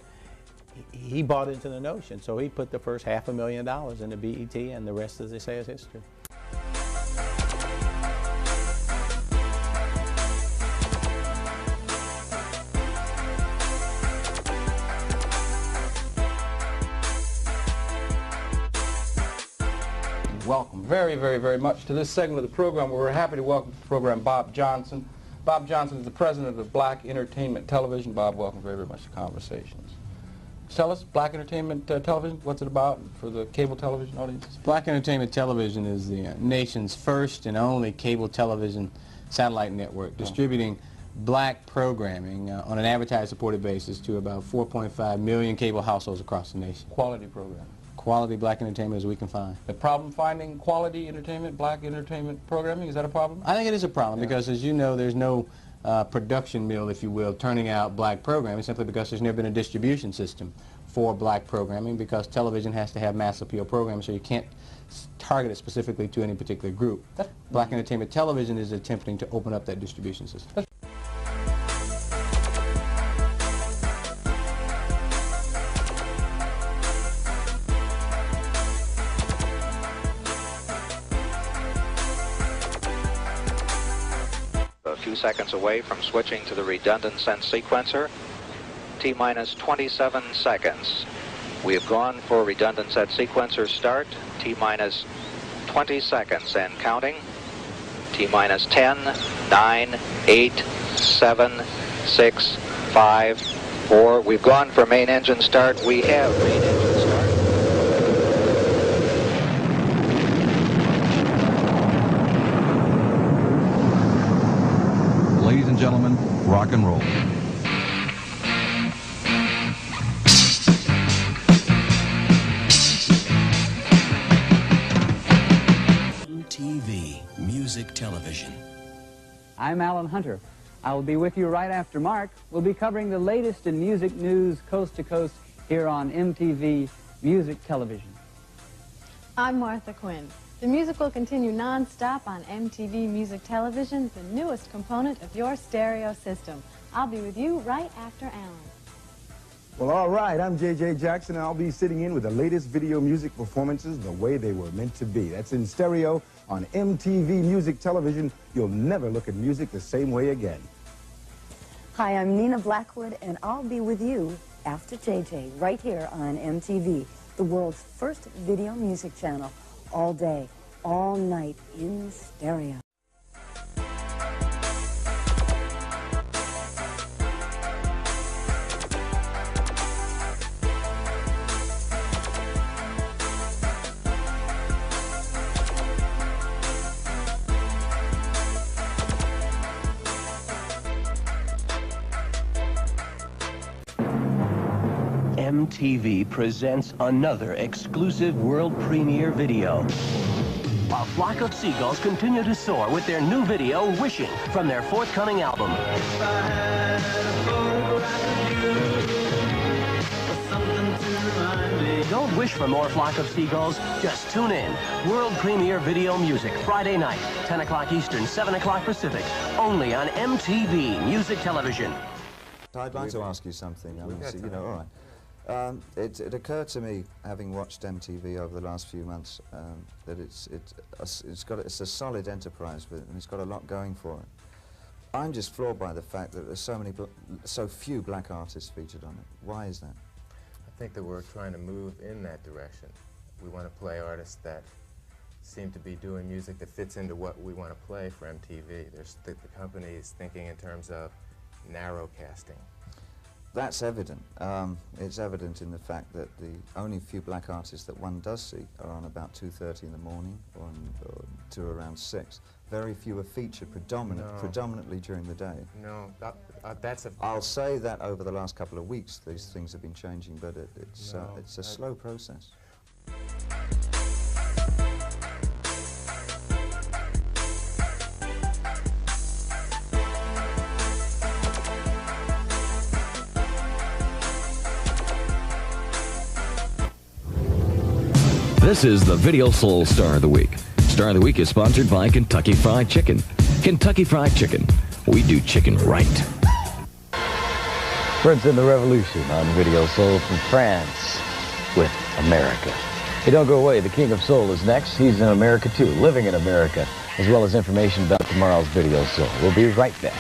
he bought into the notion. So he put the first $500,000 into BET, and the rest, as they say, is history. Welcome very, very, very much to this segment of the program where we're happy to welcome to the program Bob Johnson. Bob Johnson is the president of Black Entertainment Television. Bob, welcome very, very much to Conversations. Tell us, Black Entertainment Television, what's it about for the cable television audiences? Black Entertainment Television is the nation's first and only cable television satellite network distributing black programming on an advertising-supported basis to about 4.5 million cable households across the nation. Quality program. Quality black entertainment as we can find. The problem finding quality entertainment, black entertainment programming, is that a problem? I think it is a problem because, as you know, there's no production mill, if you will, turning out black programming simply because there's never been a distribution system for black programming because television has to have mass appeal programming, so you can't target it specifically to any particular group. Black Entertainment Television is attempting to open up that distribution system. 2 seconds away from switching to the redundant sense sequencer. T-minus 27 seconds. We have gone for redundant set sequencer start. T-minus 20 seconds and counting. T-minus 10, 9, 8, 7, 6, 5, 4. We've gone for main engine start. We have main engine start. Ladies and gentlemen, rock and roll. MTV Music Television. I'm Alan Hunter. I will be with you right after Mark. We'll be covering the latest in music news coast to coast here on MTV Music Television. I'm Martha Quinn. The music will continue non-stop on MTV Music Television, the newest component of your stereo system. I'll be with you right after Alan. Well, all right, I'm J.J. Jackson, and I'll be sitting in with the latest video music performances the way they were meant to be. That's in stereo on MTV Music Television. You'll never look at music the same way again. Hi, I'm Nina Blackwood, and I'll be with you after J.J. right here on MTV, the world's first video music channel, all day, all night, in stereo. MTV presents another exclusive world premiere video. A flock of seagulls continue to soar with their new video, Wishing, from their forthcoming album. Don't wish for more flock of seagulls, just tune in. World premiere video music, Friday night, 10 o'clock Eastern, 7 o'clock Pacific, only on MTV Music Television. I'd like to ask you something. All right. It occurred to me, having watched MTV over the last few months, that it's a solid enterprise, and it's got a lot going for it. I'm just floored by the fact that there's so few black artists featured on it. Why is that? I think that we're trying to move in that direction. We want to play artists that seem to be doing music that fits into what we want to play for MTV. The company is thinking in terms of narrow casting. That's evident. It's evident in the fact that the only few black artists that one does see are on about 2:30 in the morning or to around 6. Very few are featured predominantly during the day. No, that's a... I'll say that over the last couple of weeks these things have been changing, but it's a slow process. This is the Video Soul Star of the Week. Star of the Week is sponsored by Kentucky Fried Chicken. Kentucky Fried Chicken. We do chicken right. Prince and the Revolution on Video Soul from France with America. Hey, don't go away. The King of Soul is next. He's in America, too, living in America, as well as information about tomorrow's Video Soul. We'll be right back.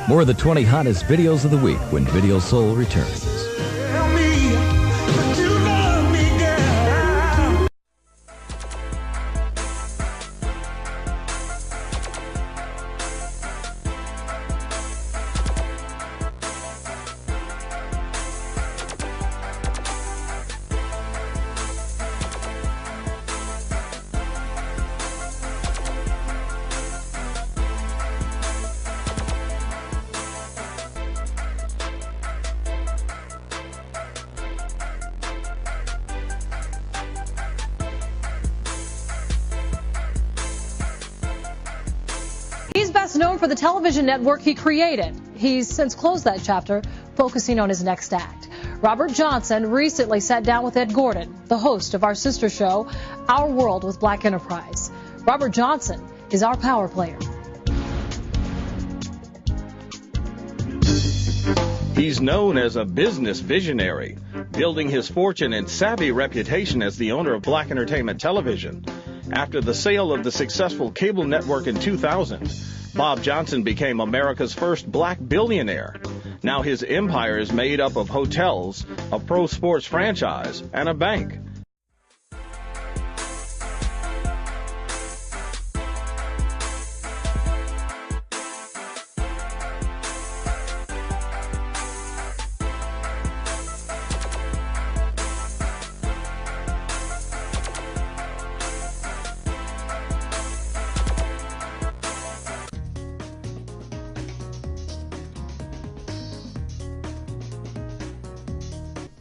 More of the 20 hottest videos of the week when Video Soul returns. He's best known for the television network he created. He's since closed that chapter, focusing on his next act. Robert Johnson recently sat down with Ed Gordon, the host of our sister show, Our World with Black Enterprise. Robert Johnson is our power player. He's known as a business visionary, building his fortune and savvy reputation as the owner of Black Entertainment Television. After the sale of the successful cable network in 2000, Bob Johnson became America's first black billionaire. Now his empire is made up of hotels, a pro sports franchise, and a bank.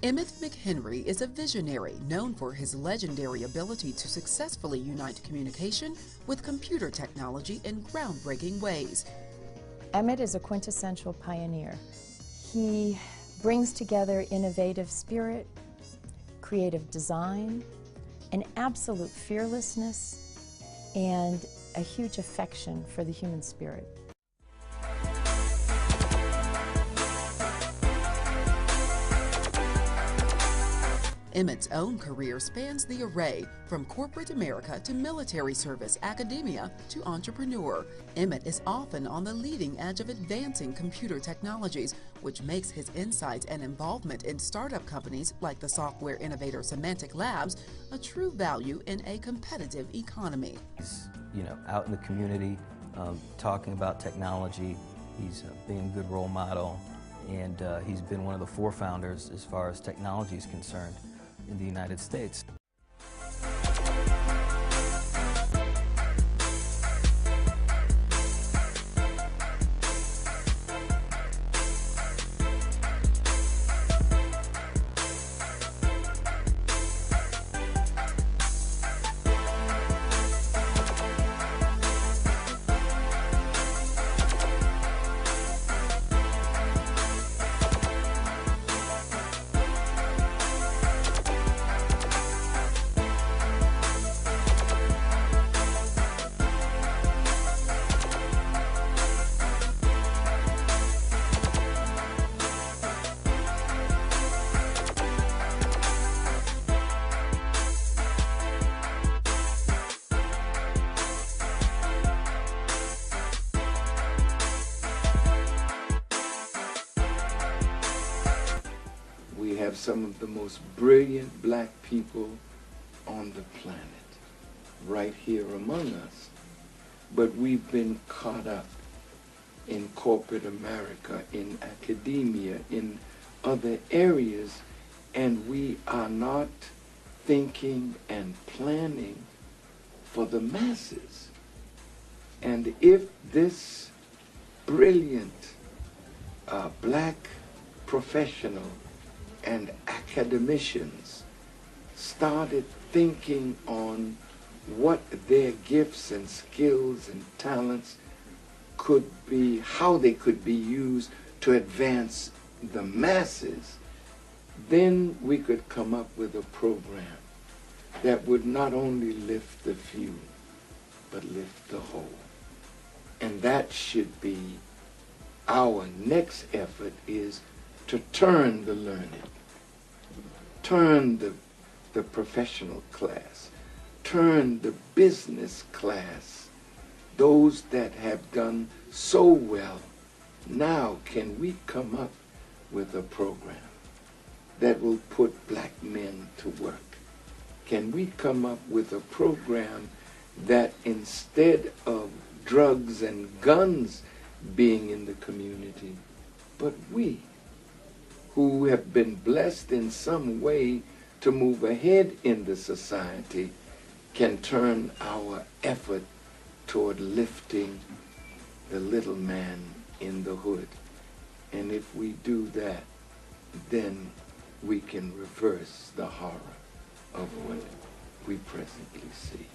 Emmett McHenry is a visionary known for his legendary ability to successfully unite communication with computer technology in groundbreaking ways. Emmett is a quintessential pioneer. He brings together innovative spirit, creative design, an absolute fearlessness, and a huge affection for the human spirit. Emmett's own career spans the array, from corporate America to military service, academia to entrepreneur. Emmett is often on the leading edge of advancing computer technologies, which makes his insights and involvement in startup companies like the software innovator Semantic Labs a true value in a competitive economy. He's, out in the community, talking about technology. He's being a good role model, and he's been one of the forefounders as far as technology is concerned in the United States. We have some of the most brilliant black people on the planet right here among us. But we've been caught up in corporate America, in academia, in other areas, and we are not thinking and planning for the masses. And if this brilliant black professional and academicians started thinking on what their gifts and skills and talents could be, how they could be used to advance the masses, then we could come up with a program that would not only lift the few, but lift the whole. And that should be our next effort, is to turn the learned, turn the professional class, turn the business class, those that have done so well. Now can we come up with a program that will put black men to work? Can we come up with a program that instead of drugs and guns being in the community, but we who have been blessed in some way to move ahead in the society can turn our effort toward lifting the little man in the hood. And if we do that, then we can reverse the horror of what we presently see.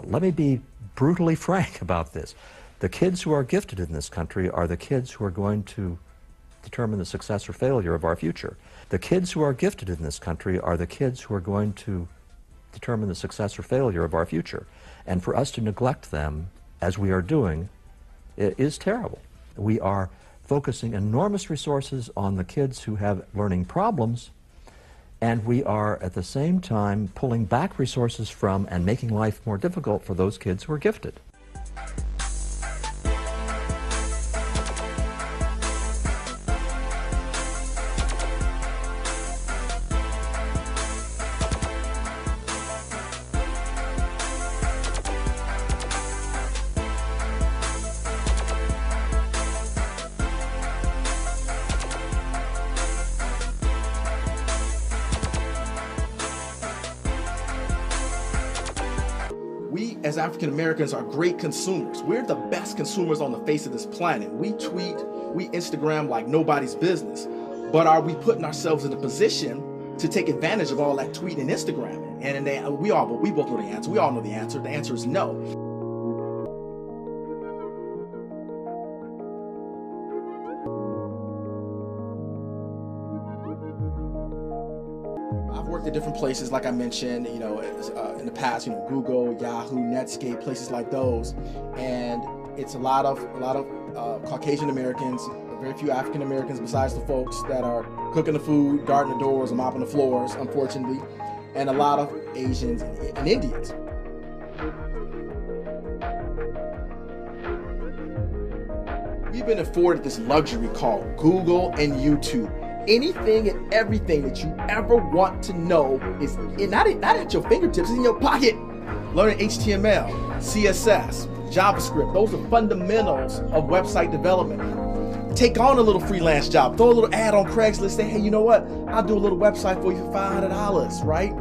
Let me be brutally frank about this. The kids who are gifted in this country are the kids who are going to determine the success or failure of our future. The kids who are gifted in this country are the kids who are going to determine the success or failure of our future. And for us to neglect them, as we are doing, is terrible. We are focusing enormous resources on the kids who have learning problems, and we are at the same time pulling back resources from and making life more difficult for those kids who are gifted. We, as African Americans, are great consumers. We're the best consumers on the face of this planet. We tweet, we Instagram like nobody's business. But are we putting ourselves in a position to take advantage of all that tweet and Instagram? And we both know the answer. We all know the answer. The answer is no. I've worked at different places, like I mentioned, in the past, Google, Yahoo, Netscape, places like those, and it's a lot of Caucasian Americans, very few African Americans besides the folks that are cooking the food, guarding the doors, and mopping the floors, unfortunately, and a lot of Asians and Indians. We've been afforded this luxury called Google and YouTube. Anything and everything that you ever want to know is not at your fingertips, it's in your pocket. Learning HTML, CSS, JavaScript, those are fundamentals of website development. Take on a little freelance job, throw a little ad on Craigslist, say, hey, you know what? I'll do a little website for you for $500, right?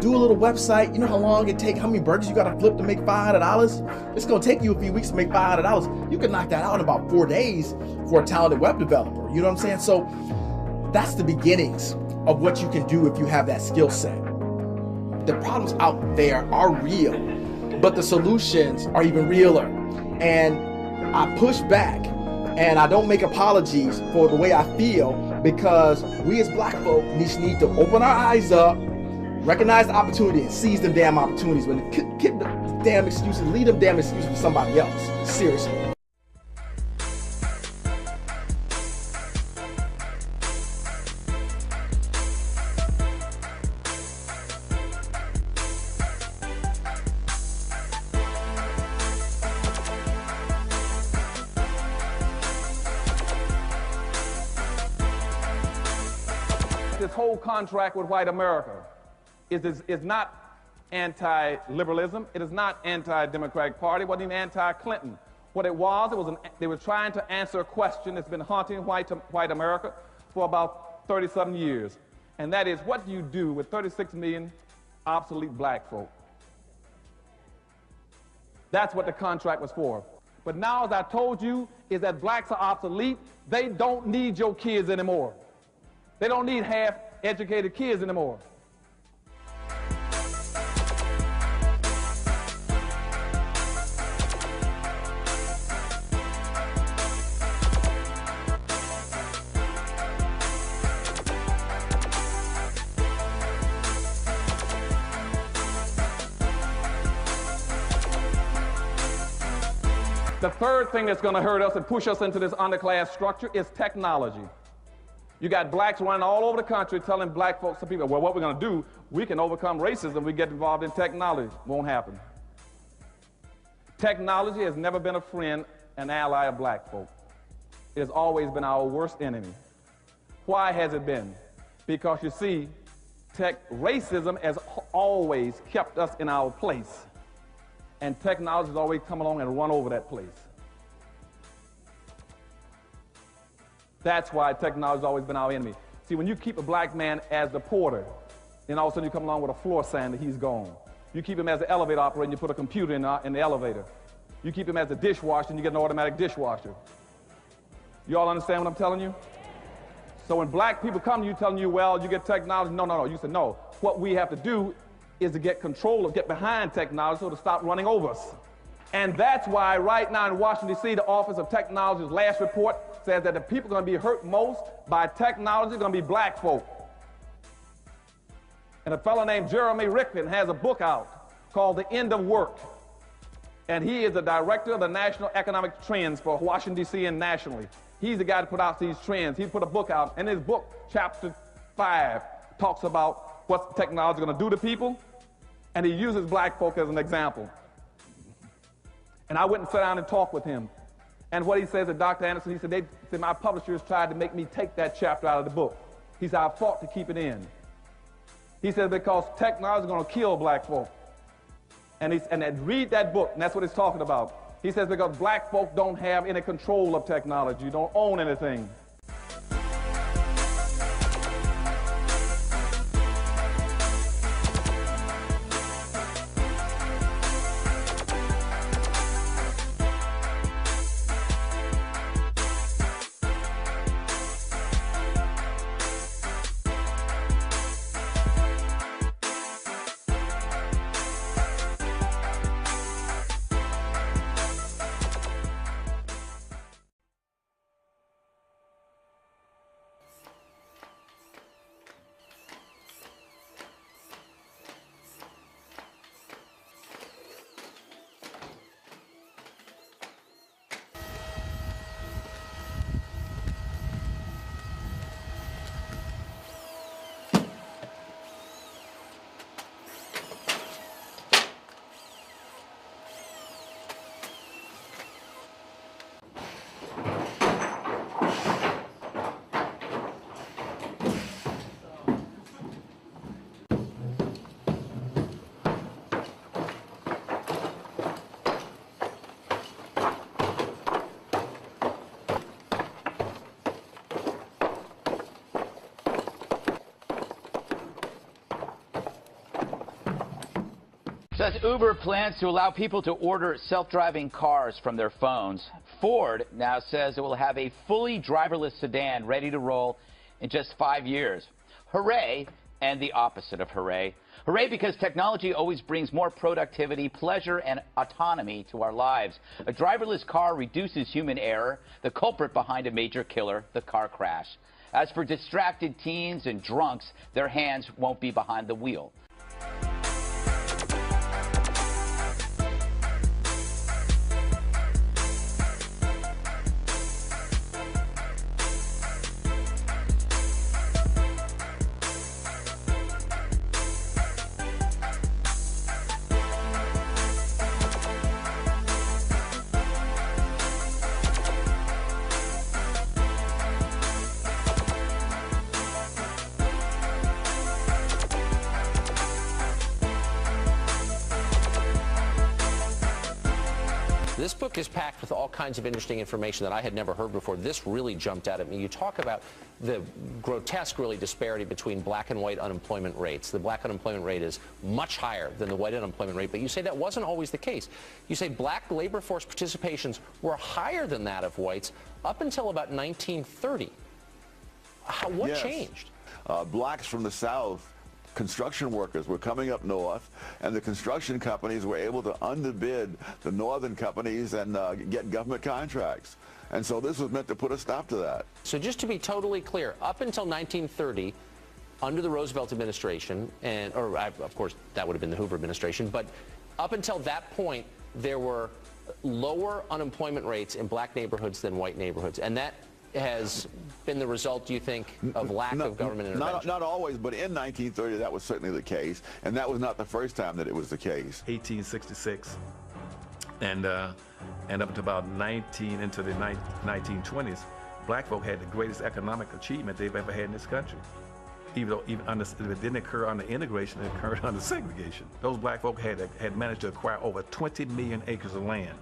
Do a little website. You know how long it takes, how many burgers you gotta flip to make $500? It's gonna take you a few weeks to make $500. You can knock that out in about 4 days for a talented web developer. You know what I'm saying? So that's the beginnings of what you can do if you have that skill set. The problems out there are real, but the solutions are even realer. And I push back and I don't make apologies for the way I feel, because we as black folk need to open our eyes up, recognize the opportunity, and seize them damn opportunities. When keep the damn excuses, leave them damn excuses for somebody else. Seriously. This whole contract with white America is not anti-liberalism. It is not anti-Democratic Party. It wasn't even anti-Clinton. What it was they were trying to answer a question that's been haunting white America for about 30-something years. And that is, what do you do with 36 million obsolete black folk? That's what the contract was for. But now, as I told you, is that blacks are obsolete. They don't need your kids anymore. They don't need half-educated kids anymore. The third thing that's going to hurt us and push us into this underclass structure is technology. You got blacks running all over the country telling black folks, some people, well, what we're going to do, we can overcome racism, we get involved in technology. Won't happen. Technology has never been a friend, an ally of black folk. It has always been our worst enemy. Why has it been? Because you see, racism has always kept us in our place. And technology has always come along and run over that place. That's why technology has always been our enemy. See, when you keep a black man as the porter, then all of a sudden you come along with a floor sander, he's gone. You keep him as the elevator operator and you put a computer in the elevator. You keep him as the dishwasher and you get an automatic dishwasher. You all understand what I'm telling you? So when black people come to you telling you, well, you get technology, no. You said, no. What we have to do is to get behind technology so to stop running over us. And that's why right now in Washington, D.C., the Office of Technology's last report says that the people going to be hurt most by technology are going to be black folk. And a fellow named Jeremy Rifkin has a book out called The End of Work. And he is the director of the National Economic Trends for Washington, D.C. and nationally. He's the guy to put out these trends. He put a book out. And his book, Chapter 5, talks about what technology is going to do to people. And he uses black folk as an example. And I went and sat down and talked with him. And what he says to Dr. Anderson, he said, my publishers tried to make me take that chapter out of the book. He said, I fought to keep it in. He said, because technology is going to kill black folk. And read that book, and that's what he's talking about. He says, because black folk don't have any control of technology, don't own anything. Says Uber plans to allow people to order self-driving cars from their phones. Ford now says it will have a fully driverless sedan ready to roll in just 5 years. Hooray, and the opposite of hooray. Hooray because technology always brings more productivity, pleasure, and autonomy to our lives. A driverless car reduces human error, the culprit behind a major killer, the car crash. As for distracted teens and drunks, their hands won't be behind the wheel. This book is packed with all kinds of interesting information that I had never heard before. This really jumped out at me. You talk about the grotesque, really, disparity between black and white unemployment rates. The black unemployment rate is much higher than the white unemployment rate, but you say that wasn't always the case. You say black labor force participations were higher than that of whites up until about 1930. What changed? Blacks from the South, construction workers were coming up north, and the construction companies were able to underbid the northern companies and get government contracts. And so this was meant to put a stop to that. So just to be totally clear, up until 1930, under the Roosevelt administration, of course that would have been the Hoover administration, but up until that point, there were lower unemployment rates in black neighborhoods than white neighborhoods. And that has been the result, do you think, of lack of government intervention? Not always, but in 1930 that was certainly the case, and that was not the first time that it was the case. 1866 and up to about into the 1920s, black folk had the greatest economic achievement they've ever had in this country. Even though it didn't occur under integration, it occurred under segregation. Those black folk had managed to acquire over 20 million acres of land,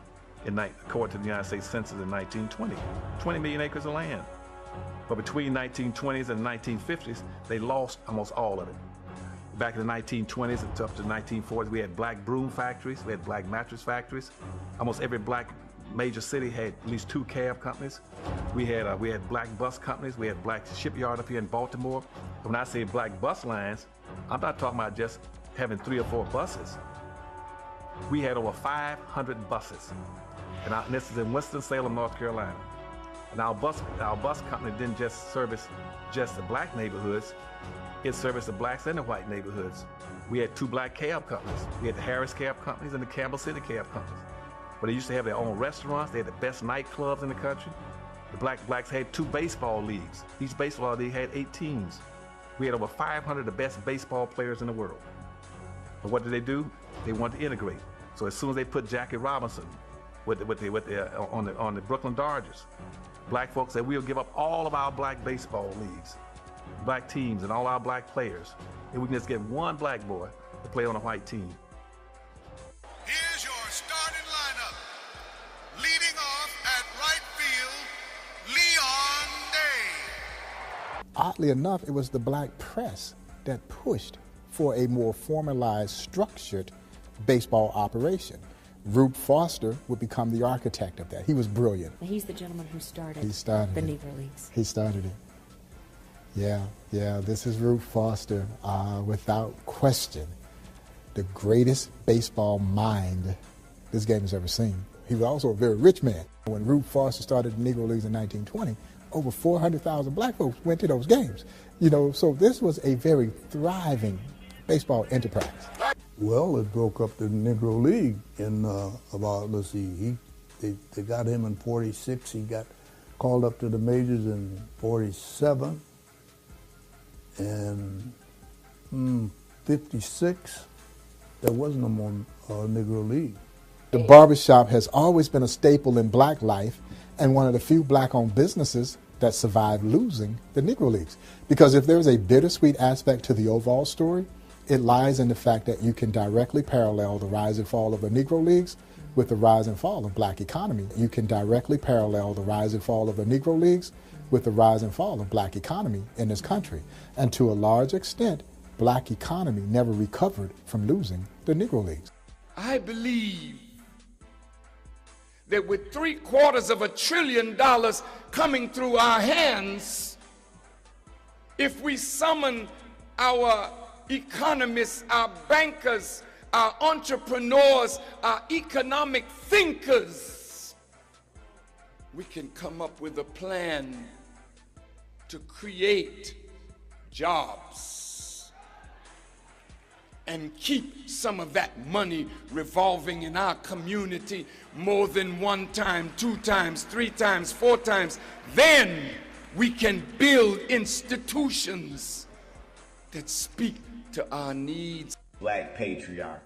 according to the United States Census in 1920. 20 million acres of land. But between 1920s and 1950s, they lost almost all of it. Back in the 1920s and up to the 1940s, we had black broom factories, we had black mattress factories. Almost every black major city had at least 2 cab companies. We had black bus companies. We had black shipyard up here in Baltimore. When I say black bus lines, I'm not talking about just having 3 or 4 buses. we had over 500 buses. And this is in Winston-Salem, North Carolina. And our bus company didn't just service just the black neighborhoods, it serviced the blacks and the white neighborhoods. We had 2 black cab companies. We had the Harris Cab Companies and the Campbell City Cab Companies. But they used to have their own restaurants. They had the best nightclubs in the country. The blacks had 2 baseball leagues. Each baseball league had 8 teams. We had over 500 of the best baseball players in the world. But what did they do? They wanted to integrate. So as soon as they put Jackie Robinson on the Brooklyn Dodgers, black folks said, we'll give up all of our black baseball leagues, black teams, and all our black players, and we can just get one black boy to play on a white team. Here's your starting lineup. Leading off at right field, Leon Day. Oddly enough, it was the black press that pushed for a more formalized, structured baseball operation. Rube Foster would become the architect of that. He was brilliant. He's the gentleman who started the Negro Leagues. He started it. Yeah, this is Rube Foster, without question, the greatest baseball mind this game has ever seen. He was also a very rich man. When Rube Foster started the Negro Leagues in 1920, over 400,000 black folks went to those games. So this was a very thriving baseball enterprise. Well, it broke up the Negro League in about, let's see, they got him in 46. He got called up to the majors in 47. And 56, there was no more Negro League. The barbershop has always been a staple in black life and one of the few black-owned businesses that survived losing the Negro Leagues. Because if there's a bittersweet aspect to the overall story, it lies in the fact that you can directly parallel the rise and fall of the Negro Leagues with the rise and fall of black economy. You can directly parallel the rise and fall of the Negro Leagues with the rise and fall of black economy in this country. And to a large extent, black economy never recovered from losing the Negro Leagues. I believe that with $750 billion coming through our hands, if we summon our economists, our bankers, our entrepreneurs, our economic thinkers, we can come up with a plan to create jobs and keep some of that money revolving in our community more than 1 time, 2 times, 3 times, 4 times. Then we can build institutions that speak to our needs. Black patriarchy.